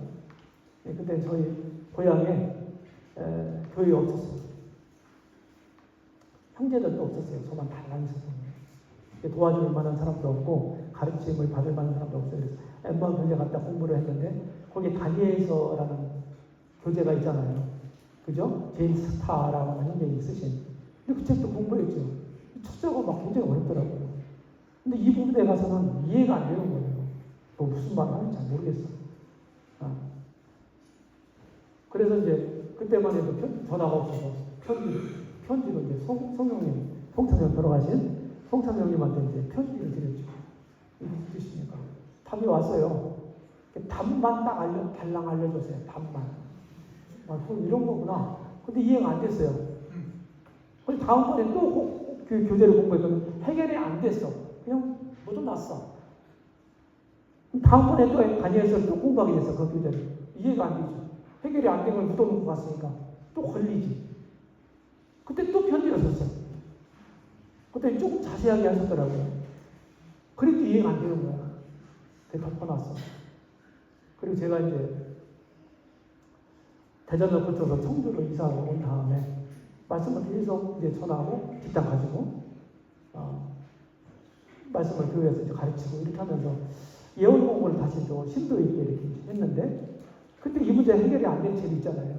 그때 저희 고향에 교회 없었어요. 형제들도 없었어요. 저만 달랑 있었어요. 도와줄 만한 사람도 없고 가르침을 받을 만한 사람도 없어요. 그래서 엠마오 교재 갔다 공부를 했는데 거기 다니엘서라는 교재가 있잖아요. 그죠? 제임스 스타라고 하는 형제이 쓰신. 근데 그 책도 공부했죠. 첫자가 막 굉장히 어렵더라고요. 근데 이 부분에 가서는 이해가 안 되는 거예요. 뭐 무슨 말을 하는지 잘 모르겠어. 그래서 이제 그때만 해도 전화가 없어서 편지로 이제 송영님, 송창영 돌아가신 송창영님한테 이제 편지를 드렸죠. 이게 무슨 뜻입니까? 답이 왔어요. 답만 딱 달랑 알려줬어요. 답만. 이런 거구나. 근데 이해가 안 됐어요. 그래서 다음번에 또 그 교재를 공부했더니 해결이 안 됐어. 그냥 묻어놨어. 다음번에 또 다니엘서 또 공부하게 됐어. 그 교재를. 이해가 안 되죠. 해결이 안 된 걸 묻어놓고 갔으니까 또 걸리지. 그때 또 편지를 썼어요. 그때 조금 자세하게 하셨더라고요. 그래도 이해가 안 되는 거야. 그게 덮어놨어. 그리고 제가 이제 대전을 거쳐서 청주로 이사를 온 다음에 말씀을 계속 이제 전하고 뒷땅 가지고 말씀을 교회에서 이제 가르치고 이렇게 하면서 예언 공부를 다시 또 심도 있게 이렇게 했는데 그때 이 문제 해결이 안 된 책이 있잖아요.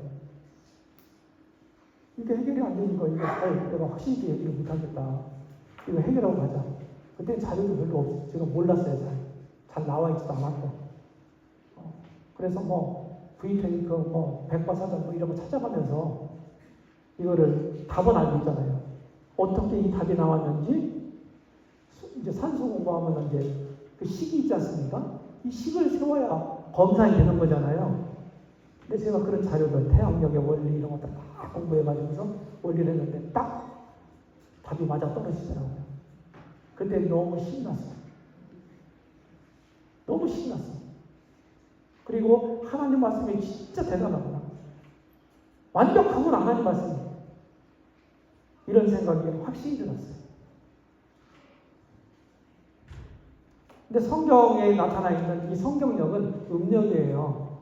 이게 해결이 안 되니까 이거 내가 확실히 얘기를 못하겠다. 이거 해결하고 가자. 그때 자료도 별로 없어. 제가 몰랐어요. 잘 나와 있지도 않았고. 그래서 뭐 VT니까 뭐 백과사전 뭐 이런 거 찾아가면서 이거를 답은 알고 있잖아요. 어떻게 이 답이 나왔는지 이제 산수 공부하면 이제 그 식이 있지 않습니까? 이 식을 세워야 검사이 되는 거잖아요. 근데 제가 그런 자료들 태양력의 원리 이런 것들 다 공부해가지고서 원리를 했는데 딱 답이 맞아 떨어지더라고요. 그때 너무 신났어요. 너무 신났어요. 그리고 하나님 말씀이 진짜 대단하구나. 완벽하구나 하나님 말씀이. 이런 생각이 확실히 들었어요. 근데 성경에 나타나 있는 이 성경력은 음력이에요.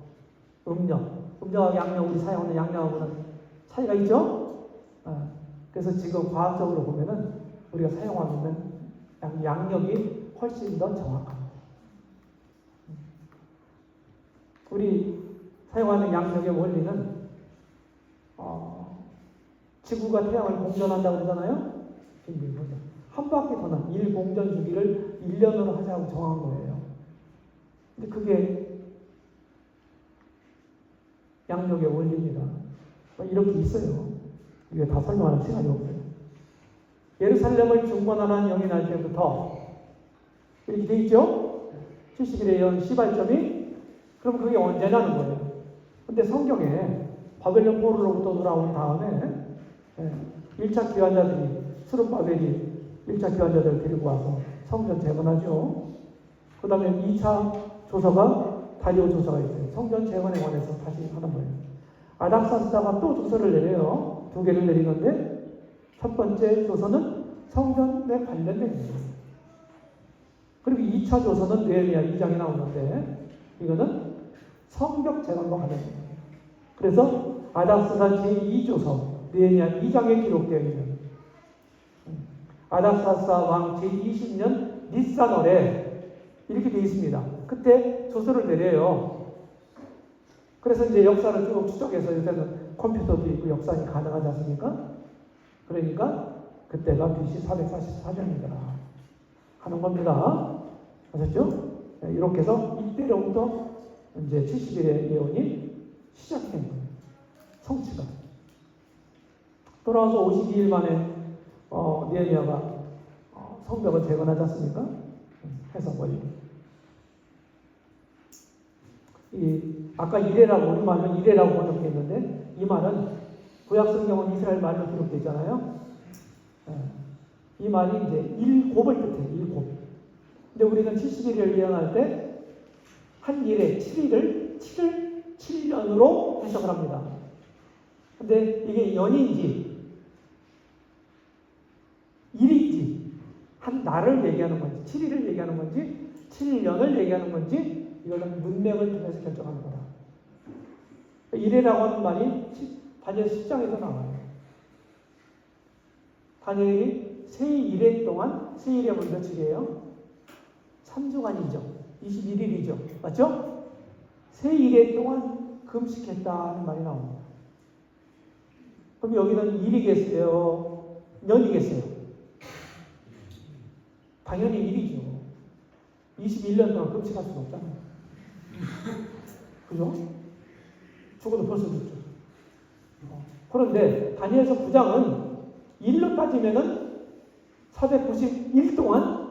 음력하고 양력, 우리 사용하는 양력하고는 차이가 있죠? 그래서 지금 과학적으로 보면은 우리가 사용하고 있는 양력이 훨씬 더 정확합니다. 우리 사용하는 양력의 원리는 지구가 태양을 공전한다고 그러잖아요. 한 바퀴 도는 1공전 주기를 1년으로 하자고 정한 거예요. 근데 그게 양력의 원리입니다. 이렇게 있어요. 이게 다 설명하는 시간이 없어요. 예루살렘을 중건하는 영이 날 때부터 이렇게 돼 있죠? 70일의 영 시발점이. 그럼 그게 언제냐는 거예요. 근데 성경에 바벨론 포로로부터 돌아온 다음에 1차 귀환자들이 스룹바벨이 1차 귀환자들을 데리고 와서 성전 재건하죠. 그 다음에 2차 조서가 다리오 조서가 있어요. 성전 재건에 관해서 다시 하는 거예요. 아닥사스다가 또 조서를 내려요. 2개를 내리는데 첫 번째 조서는 성전에 관련된 거예요. 그리고 2차 조서는 느헤미야 2장에 나오는데 이거는 성벽 재건과 관련된 거예요. 그래서 아닥사스다 제2조서 느헤미야 2장에 기록되어 있는 아닥사스다 왕 제20년 니산월에 이렇게 되어 있습니다. 그때 조서를 내려요. 그래서 이제 역사를 쭉 추적해서 요새는 컴퓨터도 있고 역사가 가능하지 않습니까? 그러니까 그때가 BC 444년이더라 하는 겁니다. 아셨죠? 이렇게 해서 이때로부터 이제 70일의 예언이 시작된 거예요. 성취가. 돌아와서 52일 만에 느헤미야가 성벽을 재건하지 않습니까? 해석 원리. 아까 이레라고 우리 말로 이레라고 번역했는데 이 말은 구약 성경은 이스라엘 말로 기록되어 있잖아요. 이 말이 이제 일곱을 뜻해요. 일곱. 근데 우리는 70일을 예언할 때 한 일에 7일을 7년으로 해석을 합니다. 근데 이게 연인지 일인지 한 날을 얘기하는 건지 7일을 얘기하는 건지 7년을 얘기하는 건지 이거는 문맥을 통해서 결정하는 거다. 일이라고 하는 말이 다니엘 10장에서 나와요. 다니엘이 세 일의 동안 세 일에 며칠이에요? 3주간이죠. 21일이죠. 맞죠? 세 일의 동안 금식했다는 말이 나옵니다. 그럼 여기는 일이겠어요? 년이겠어요? 당연히 일이죠. 21년 동안 금식할 수는 없잖아요. 그죠? 죽어도 벌써 죽죠. 그런데 다니엘서 9장은 일로 따지면은 491 동안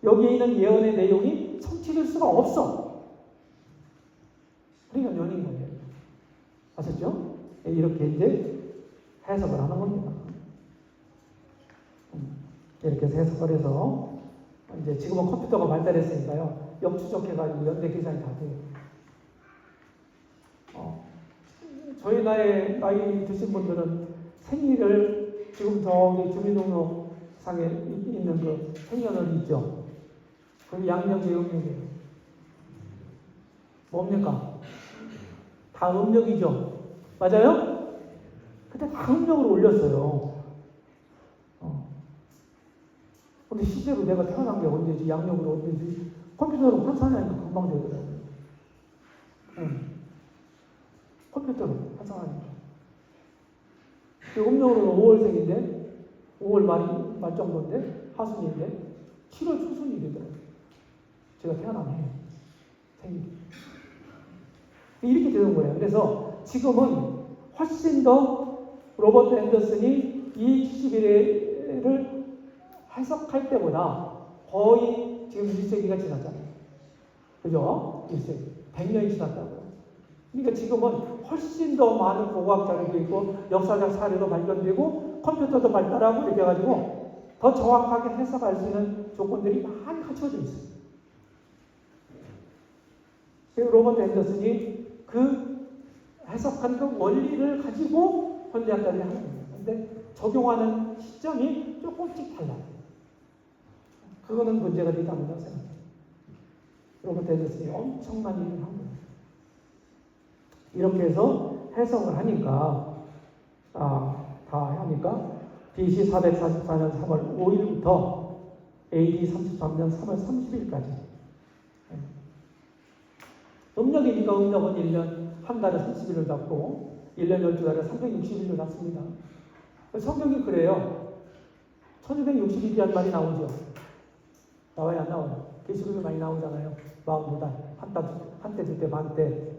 여기에 있는 예언의 내용이 성취될 수가 없어. 그러니까 연인 거예요. 아셨죠? 이렇게 이제 해석을 하는 겁니다. 이렇게 해서 해석을 해서 이제 지금은 컴퓨터가 발달했으니까요. 역추적해가지고 연대 계산이 다 돼요. 저희 나이 드신 분들은 생일을 지금 저기 주민등록상에 있는 그 생년월일 있죠. 그게 양력이 음력이에요. 뭡니까? 다 음력이죠. 맞아요? 그때 다 음력으로 올렸어요. 근데 실제로 내가 태어난 게 언제지, 양력으로 언제지, 컴퓨터로 환산하니까 금방 되더라고요. 컴퓨터로 환산하니까. 음력으로는 5월생인데, 5월 말 정도인데, 하순인데, 7월 초순이 되더라고요. 제가 태어난 해. 생일이. 이렇게 되는 거예요. 그래서 지금은 훨씬 더 로버트 앤더슨이 이 70일을 해석할 때보다 거의 지금 1세기가 지났잖아요. 그죠? 1세기. 100년이 지났다고요. 그러니까 지금은 훨씬 더 많은 고고학 자료도 있고 역사적 사료도 발견되고 컴퓨터도 발달하고 이렇게 해가지고 더 정확하게 해석할 수 있는 조건들이 많이 갖춰져 있어요. 로버트 앤더슨이 그 해석한 그 원리를 가지고 현대학자들이 하는 거예요. 근데 적용하는 시점이 조금씩 달라요. 그거는 문제가 되지 않는다고 생각해요. 로버트 앤더슨이 엄청난 일을 한 거예요. 이렇게 해서 해석을 하니까, 다 하니까, BC 444년 3월 5일부터 AD 33년 3월 30일까지. 음력이니까 음력은 1년, 한 달에 30일을 잡고, 1년 12달에 360일을 잡습니다. 성경이 그래요. 1261이라는 말이 나오죠. 나와요, 안 나와요? 계시록에 많이 나오잖아요. 42달, 한때, 두때, 반때.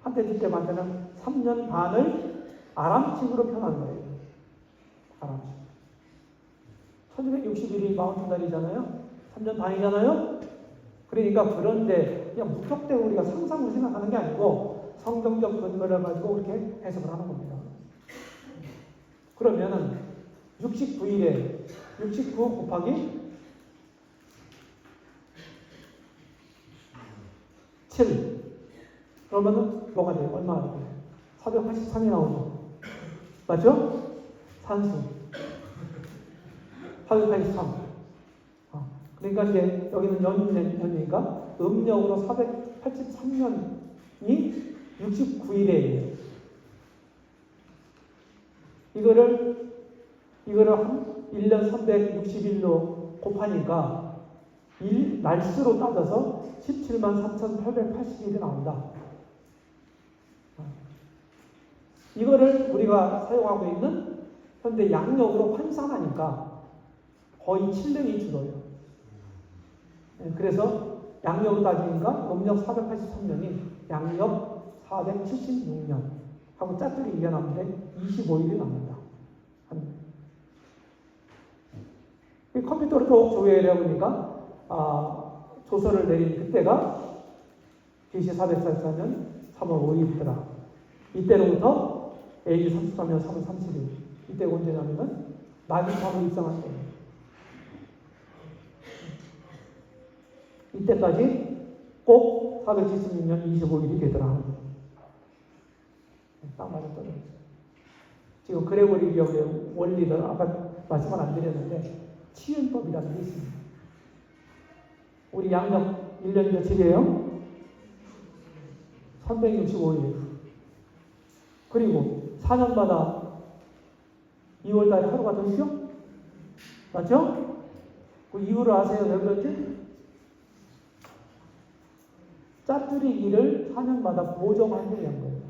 한때, 두때, 반때는 3년 반을 아람식으로 표현한 거예요. 아람식. 1260일이 42달이잖아요. 3년 반이잖아요. 그러니까 그런데 그냥 무턱대고 우리가 상상으로 생각하는 게 아니고 성경적 근거를 가지고 그렇게 해석을 하는 겁니다. 그러면은 69일에 69 곱하기 7 그러면은 뭐가 돼요? 얼마나 돼요? 483이 나오죠. 맞죠? 산수 483. 그러니까 이제 여기는 연이니까 음력으로 483년이 69일이에요. 이거를 한 1년 360일로 곱하니까 날수로 따져서 17만 3,880일이 나온다. 이거를 우리가 사용하고 있는 현대 양력으로 환산하니까 거의 7년이 줄어요. 그래서 양력으로 따지니까 음력 483년이 양력 476년 하고 짝들이 이겨나는데 25일이 남는다. 이 컴퓨터로 또 조회를 해보니까 조서를 내린 그때가 BC 444년 3월 5일이더라. 이때로부터 AD 33년 3월 30일. 이때가 언제냐면은 나비탐을 입성할 때예요. 이때까지 꼭 476년 25일이 되더라. 딱 맞았더라고요. 지금 그레고리 기억의 원리를 아까 말씀을 안 드렸는데 치윤법이라는 게 있습니다. 우리 양력 1년 며칠이에요? 365일. 그리고 4년마다 2월달에 하루가 더 쉬어? 맞죠? 그 이유를 아세요? 왜 그런지? 짜투리기를 4년마다 보정하기 위한 거예요.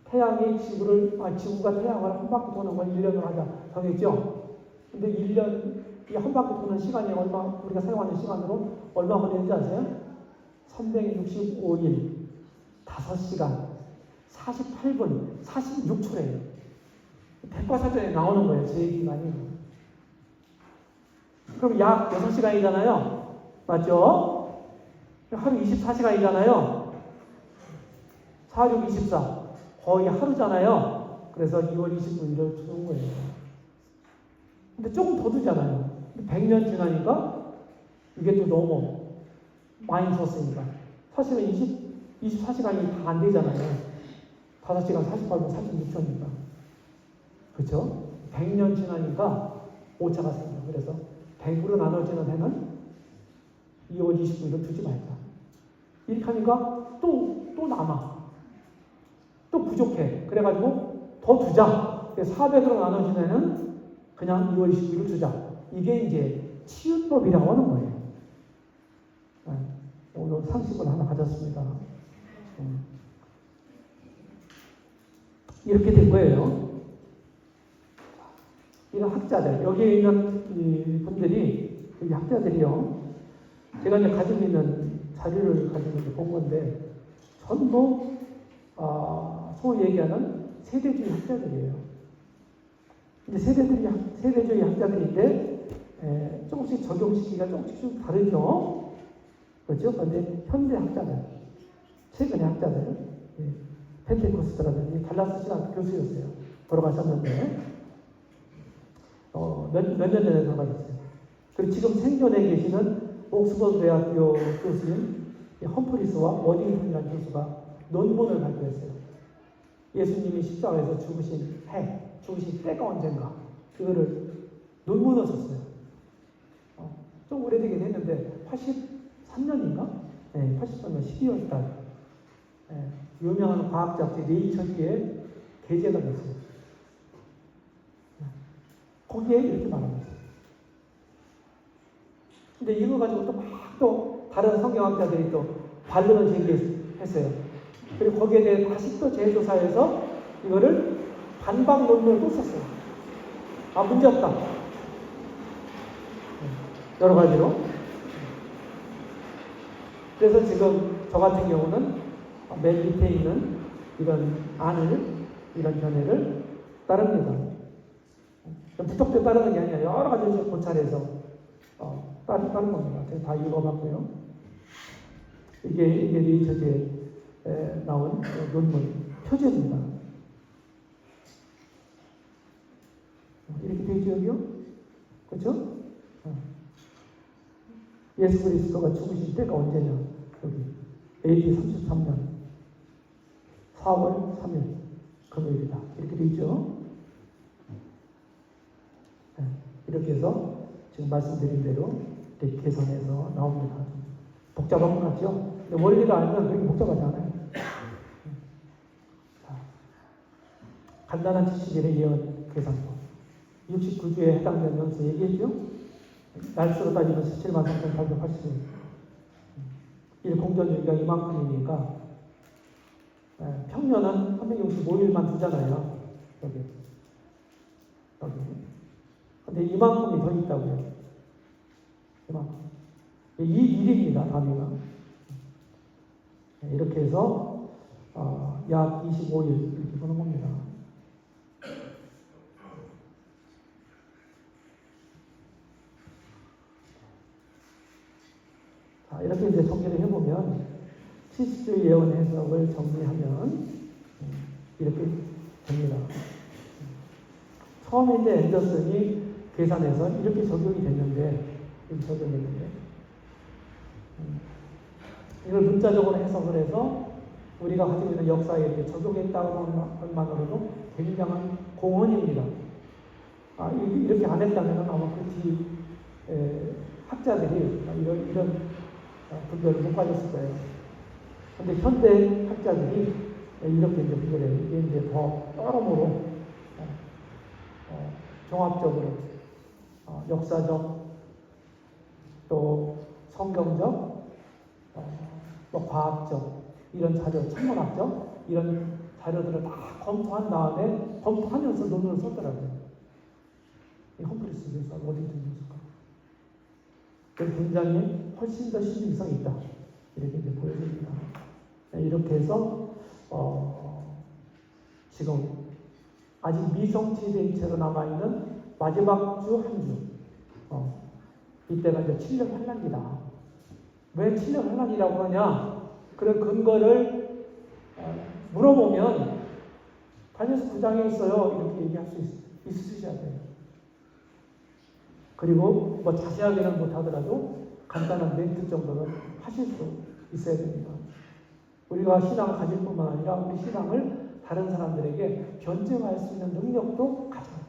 태양이 지구가 태양을 한 바퀴 도는 걸 1년을 하자 정했죠? 근데 1년이 한 바퀴 도는 시간이 우리가 사용하는 시간으로 얼마 걸리는지 아세요? 365일, 5시간, 48분, 46초래요. 백과사전에 나오는 거예요, 제 기간이. 그럼 약 6시간이잖아요. 맞죠? 하루 24시간이잖아요. 4, 6, 24. 거의 하루잖아요. 그래서 2월 29일을 주는 거예요. 근데 조금 더 두잖아요. 100년 지나니까 이게 또 너무 많이 줬으니까. 사실은 24시간이 다 안 되잖아요. 5시간 48분 36초니까. 그렇죠? 100년 지나니까 오차가 생겨요. 그래서 100으로 나눠지는 해는 2월 29일을 두지 말자. 이렇게 하니까 또 남아. 또 부족해. 그래가지고 더 두자. 400으로 나눠진 해는 그냥 2월 29일을 두자. 이게 이제 치윤법이라고 하는 거예요. 오늘 상식을 하나 가졌습니다. 이렇게 된 거예요. 이런 학자들, 여기에 있는 이 분들이, 이 학자들이요. 제가 이제 가지고 있는 자료를 가지고 본 건데, 전부, 소위 얘기하는 세대주의 학자들이에요. 이제 세대주의 학자들인데, 조금씩 적용시키기가 조금씩 좀 다르죠? 그렇죠? 그런데 현대 학자들, 최근의 학자들, 펜테코스트라든지 달라스 신학 교수였어요. 돌아가셨는데, 몇 년 전에 돌아가셨어요. 그리고 지금 생존해 계시는 옥스퍼드 대학교 교수인 험프리스와 워딩턴이라는 교수가 논문을 발표했어요. 예수님이 십자가에서 죽으신 때가 언젠가. 그거를 논문을 썼어요. 좀 오래되긴 했는데, 83년인가? 네, 83년 12월 달. 유명한 과학 잡지 네이처지에 게재가 됐어요. 거기에 이렇게 말합니다. 근데 이거 가지고 또 다른 성경학자들이 또 반론을 제기했어요. 그리고 거기에 대해 다시 또 재조사해서 이거를 반박 논문을 또 썼어요. 문제없다. 여러 가지로. 그래서 지금 저 같은 경우는 맨 밑에 있는 이런 견해를 따릅니다. 무턱대 따르는 게 아니라 여러 가지 고찰해서 따른 겁니다. 제가 다 읽어봤고요. 이게 리처즈에 나온 논문 표제입니다. 이렇게 되죠, 여기요? 그렇죠? 예수 그리스도가 죽으신 때가 언제냐? 여기 AD 33년 4월 3일 금요일이다. 이렇게 되죠? 이렇게 해서 지금 말씀드린 대로 이렇게 계산해서 나옵니다. 복잡한 것 같죠? 근데 원리가 알면 그렇게 복잡하지 않아요. 자, 간단한 70일의 예언 계산법. 69주에 해당되는 연수 얘기했죠? 날수로 따지면 17만 3,880일. 일 공전주기가 이만큼이니까 평년은 365일만 두잖아요. 여기. 근데 이만큼이 더 있다고요. 이만큼. 이 일입니다, 단위가. 이렇게 해서 약 25일 이렇게 보는 겁니다. 자, 이렇게 이제 정리를 해보면 70주 예언 해석을 정리하면 이렇게 됩니다. 처음에 이제 앤더슨이 계산해서 이렇게 적용이 됐는데, 이걸 문자적으로 해석을 해서 우리가 가지고 있는 역사에 이렇게 적용했다는 것만으로도 굉장한 공헌입니다. 이렇게 안 했다면 아마 그 뒤 학자들이 이런 분별을 못 가졌을 거예요. 근데 현대 학자들이 이렇게 이제 분별해요. 이게 이제 더 여러모로 종합적으로 역사적 또 성경적 또 과학적 이런 자료, 천문학적 이런 자료들을 다 검토한 다음에 검토하면서 논문을 썼더라고요. 이 험프리스 교수가 어디 들렸을까? 굉장히 훨씬 더 신빙성이 있다. 이렇게 이제 보여집니다. 이렇게 해서 지금 아직 미성취된 채로 남아있는 마지막 주 한 주. 이때가 이제 7년 환란기다. 왜 7년 환란이라고 하냐? 그런 근거를 물어보면 다니엘서 9장에 있어요. 이렇게 얘기할 수 있으셔야 돼요. 그리고 뭐 자세하게는 못하더라도 간단한 멘트 정도는 하실 수 있어야 됩니다. 우리가 신앙을 가질 뿐만 아니라 우리 신앙을 다른 사람들에게 변증할 수 있는 능력도 가져야 돼요.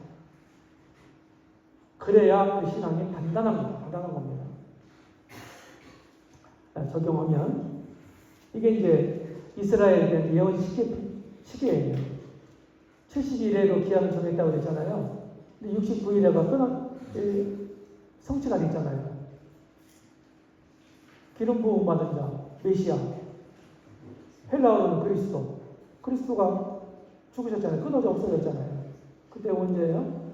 그래야 그 신앙이 단단합니다. 단단한 겁니다. 적용하면 이게 이제 이스라엘에 대한 예언 시기예요. 70일에도 기한을 정했다고 그랬잖아요. 근데 69일에가 성취가 됐잖아요. 기름 부음 받은 자, 메시아. 헬라어로는 그리스도. 그리스도가 죽으셨잖아요. 끊어져 없어졌잖아요. 그때 언제예요?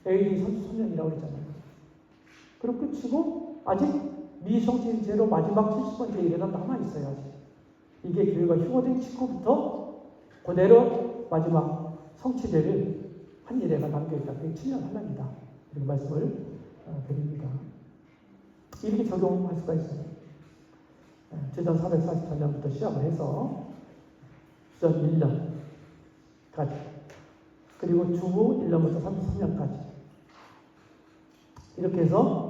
AD 33년이라고 그랬잖아요. 그리고 끝이고 아직 미성취인 채로 마지막 70번째 일에는 남아있어요. 아직. 이게 교회가 휴거된 직후부터 그대로 마지막 성취될 한 일회가 남겨있다. 그게 7년 환란이다. 이렇게 말씀을 드립니다. 이렇게 적용할 수가 있어요. 주전 444년부터 시작을 해서 주전 1년까지 그리고 주후 1년부터 33년까지 이렇게 해서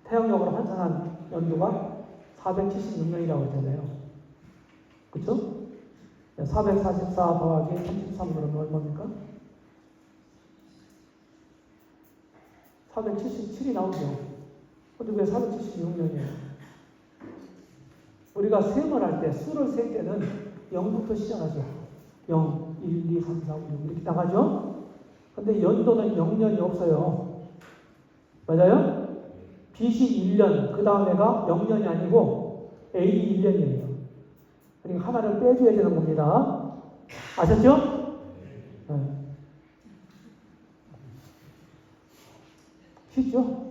태양력으로 환산한 연도가 476년이라고 했잖아요. 그렇죠? 444 더하기 33으로는 얼마입니까? 477이 나오죠. 근데 왜 476년이에요? 우리가 셈을 할 때, 수를 셀 때는 0부터 시작하죠. 0, 1, 2, 3, 4, 5, 6 이렇게 나가죠? 근데 연도는 0년이 없어요. 맞아요? BC 1년, 그 다음에가 0년이 아니고 AD 1년이에요. 그러니까 하나를 빼줘야 되는 겁니다. 아셨죠? 네. 쉽죠?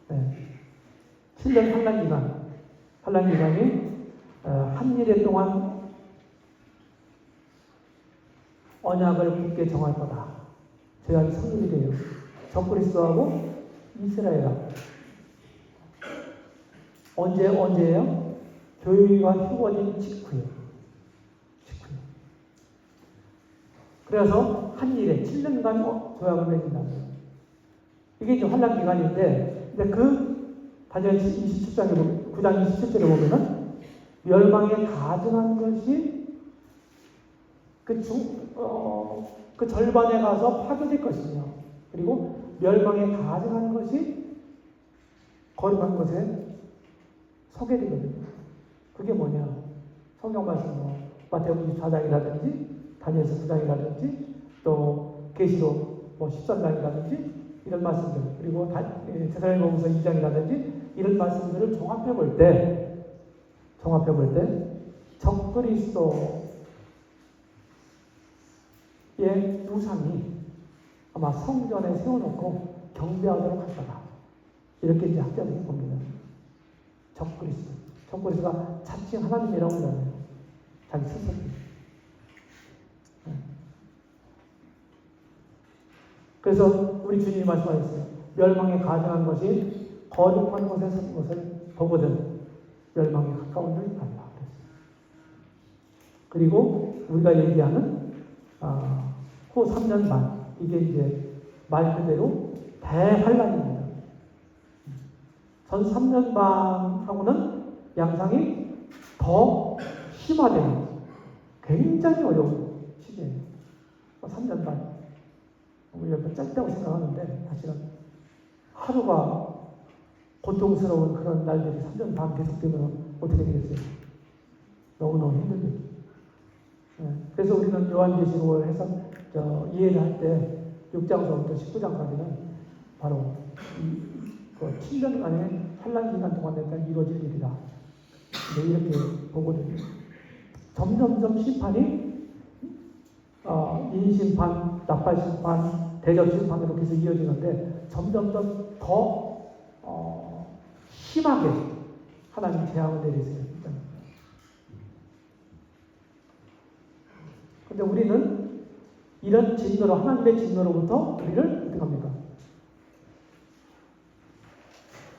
네. 7년 환란기간이 한 일에 동안 언약을 굳게 정할 거다. 제가 성일이래요. 적그리스도하고 이스라엘하고. 언제예요? 교회가 휴거진 직후예요. 그래서 한 일에 7년간 조약을 맺는다고요. 이게 이제 환란 기간인데, 근데 그 다니엘 27장에 9장 27절에 보면은 멸망에 가증한 것이 그 절반에 가서 파괴될 것이며, 그리고 멸망에 가증한 것이 거룩한 것에 서게 되거든요. 그게 뭐냐? 성경 말씀 마태복음 24장이라든지 다니엘서 9장이라든지 또 계시록 13장이라든지 이런 말씀들, 그리고 데살로니가후서 2장이라든지 이런 말씀들을 종합해 볼 때 적그리스도의 우상이 아마 성전에 세워놓고 경배하도록 할 거다. 이렇게 이제 학자들이 봅니다. 적그리스도가 자칭 하나님이라고 하잖아요. 자기 스스로. 그래서 우리 주님이 말씀하셨어요. 멸망에 가증한 것이 거룩한 곳에 선 것을 보거든 멸망에 가까운 줄 알라. 그리고 우리가 얘기하는 후 3년 반, 이게 이제 말 그대로 대환란입니다. 전 3년 반하고는 양상이 더 심화되는 굉장히 어려운 시기예요. 3년 반. 우리가 짧다고 생각하는데 사실은 하루가 고통스러운 그런 날들이 3년 반 계속되면 어떻게 되겠어요? 너무너무 힘들죠. 그래서 우리는 요한계시록을 해서 이해를 할 때 6장서부터 19장까지는 바로 그 7년간의 환란 기간 동안 일단 이루어질 일이다. 이렇게 보거든요. 점점점 심판이 인심판, 납발심판, 대접심판 이렇게 해서 이어지는데 점점점 더 심하게 하나님 재앙을 내리세요. 근데 우리는 이런 진노로, 하나님의 진노로부터 우리를 어떻게 합니까?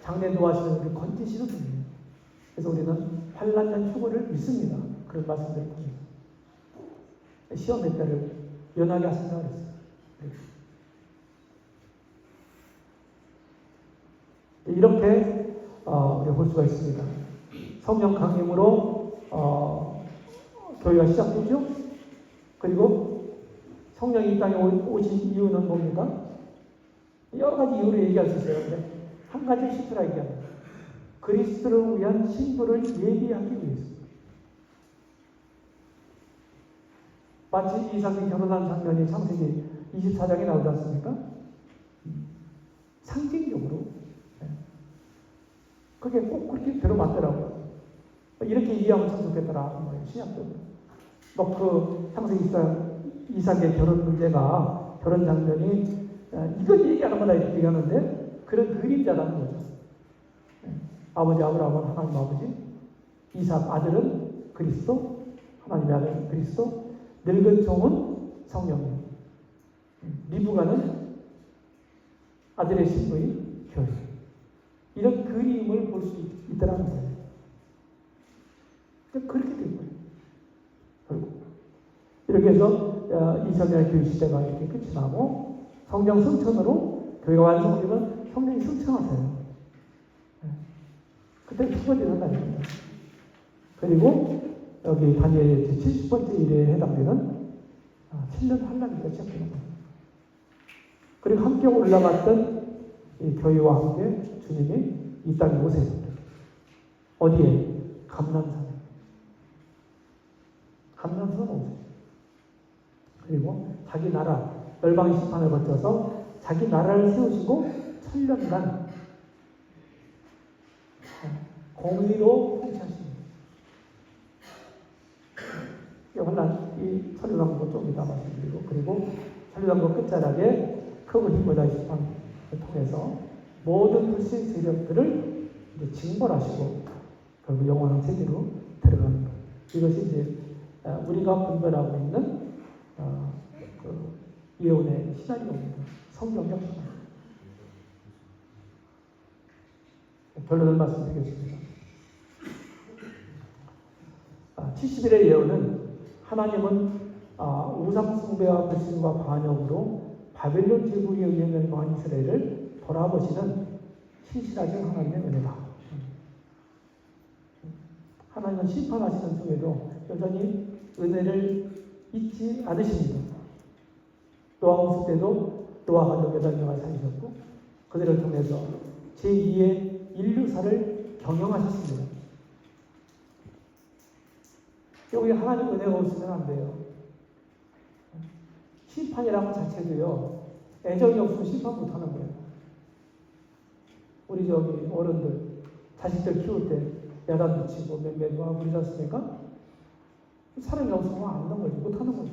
장래 노하시는 우리 건지시는 분이에요. 그래서 우리는 환란년 휴거를 믿습니다. 그런 말씀들을 통해서. 시험의 때를 연하게 하신다고 그랬어요. 이렇게 우리가 볼 수가 있습니다. 성령 강림으로 교회가 시작되죠. 그리고 성령이 이 땅에 오신 이유는 뭡니까? 여러 가지 이유로 얘기할 수 있어요. 근데 한 가지 시프라 얘기합니다. 그리스도를 위한 신부를 예비하기 위해서. 마치 이삭이 결혼한 장면이 창세기 24장에 나오지 않습니까? 상징적으로. 그게 꼭 그렇게 들어맞더라고요. 이렇게 이해하면 참 좋겠더라. 신약도. 그 창세기 이삭의 결혼 문제가, 결혼 장면이, 이걸 얘기하는 거다 이렇게 얘기하는데, 그런 그림자라는 거죠. 아버지 아브라함은 하나님 아버지, 이삭 아들은 그리스도, 하나님의 아들 그리스도, 늙은 종은 성령님, 미부가는 아들의 신부인 교회. 이런 그림을 볼 수 있더라는 거예요. 그렇게 된 거예요. 결국. 이렇게 해서 이스라엘 교회 시대가 이렇게 끝이 나고 성령 승천으로 교회가 완성되면 성령이 승천하세요. 그때 휴거제를 한다는 겁니다. 그리고 여기 다니엘 70번째 일에 해당되는 7년 환란기가 시작되는 겁니다. 그리고 함께 올라갔던 이 교회와 함께 주님이 이 땅에 오세요. 어디에? 감람산에. 감람산에 오세요. 그리고 자기 나라, 열방의 심판을 거쳐서 자기 나라를 세우시고 7년간 공의로 통치하십니다. 이 천리왕국 좀 이따 말씀드리고, 그리고 천리왕국 끝자락에 크고 힘보다 심판을 통해서 모든 불신 세력들을 이제 징벌하시고 결국 영원한 세계로 들어가는 거예요. 이것이 이제 우리가 분별하고 있는 그 예언의 시나리오입니다. 성경적 시나리오. 결론을 말씀드리겠습니다. 70일의 예언은 하나님은 우상 숭배와 불신과 반역으로 바벨론 제국에 의해 멸망한 이스라엘을 돌아보시는 신실하신 하나님의 은혜다. 하나님은 심판하시는 중에도 여전히 은혜를 잊지 않으십니다. 노아 홍수 때도 노아 가족 8명을 살리셨고 그들을 통해서 제2의 인류사를 경영하셨습니다. 여기 하나님 은혜가 없으면 안 돼요. 심판이라는 자체도요, 애정이 없으면 심판 못 하는 거예요. 우리 저기 어른들, 자식들 키울 때 야단 붙이고 맴매도 하고 그러지 않습니까? 사랑이 없으면 안 하는 거지, 못 하는 거지.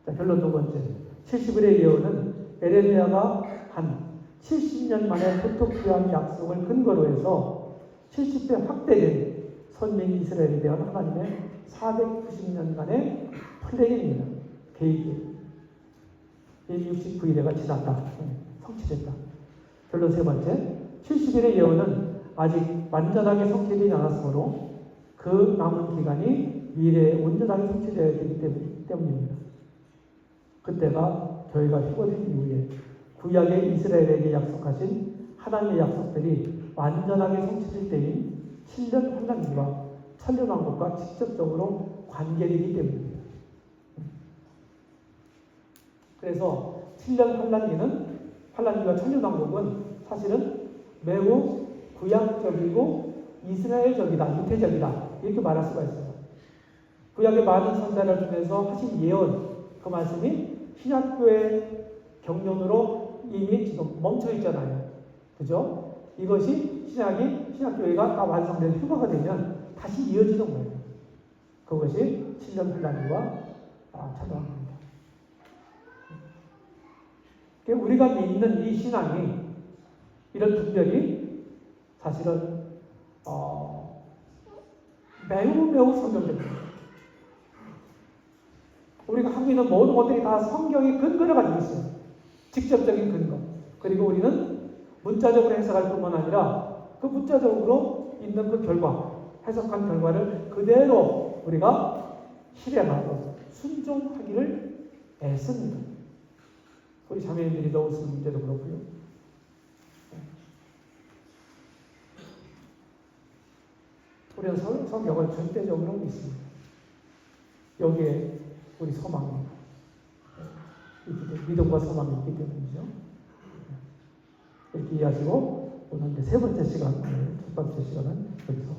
자, 결론 두 번째. 70일의 예언은 에레미야가 한 70년 만에 포토피한 약속을 근거로 해서 70배 확대된 선민 이스라엘에 대한 하나님의 490년간의 플랜입니다. 계획이 69일에가 지났다. 성취됐다. 결론 세 번째. 70일의 예언은 아직 완전하게 성취되지 않았으므로 그 남은 기간이 미래에 온전하게 성취되어야 되기 때문입니다. 그때가 저희가 휴거된 이후에 구약의 이스라엘에게 약속하신 하나님의 약속들이 완전하게 성취될 때인 7년 환란기와 천년왕국과 직접적으로 관계되기 때문입니다. 그래서 7년 환란기와 천년왕국은 사실은 매우 구약적이고 이스라엘적이다, 유태적이다 이렇게 말할 수가 있어요. 구약의 많은 선자를 통해서 하신 예언, 그 말씀이 신약교회 경륜으로 이미 지금 멈춰 있잖아요. 그죠? 이것이 신약교회가 다 완성된 휴거가 되면 다시 이어지는 거예요. 그것이 7년 환란기와 천년왕국입니다. 우리가 믿는 이 신앙이 이런 분별이 사실은 매우 성경적입니다. 우리가 하고 있는 모든 것들이 다 성경의 근거를 가지고 있어요. 직접적인 근거. 그리고 우리는 문자적으로 해석할 뿐만 아니라 그 문자적으로 있는 그 결과, 해석한 결과를 그대로 우리가 실행하고 순종하기를 애씁니다. 우리 자매님들이 넣으시는 문제도 그렇고요. 우리는 성경을 절대적으로 믿습니다. 여기에 우리 소망이 믿음과 소망이 있기 때문이죠. 이렇게 이해하시고 오늘 이제 세 번째 시간, 첫 번째 시간은 여기서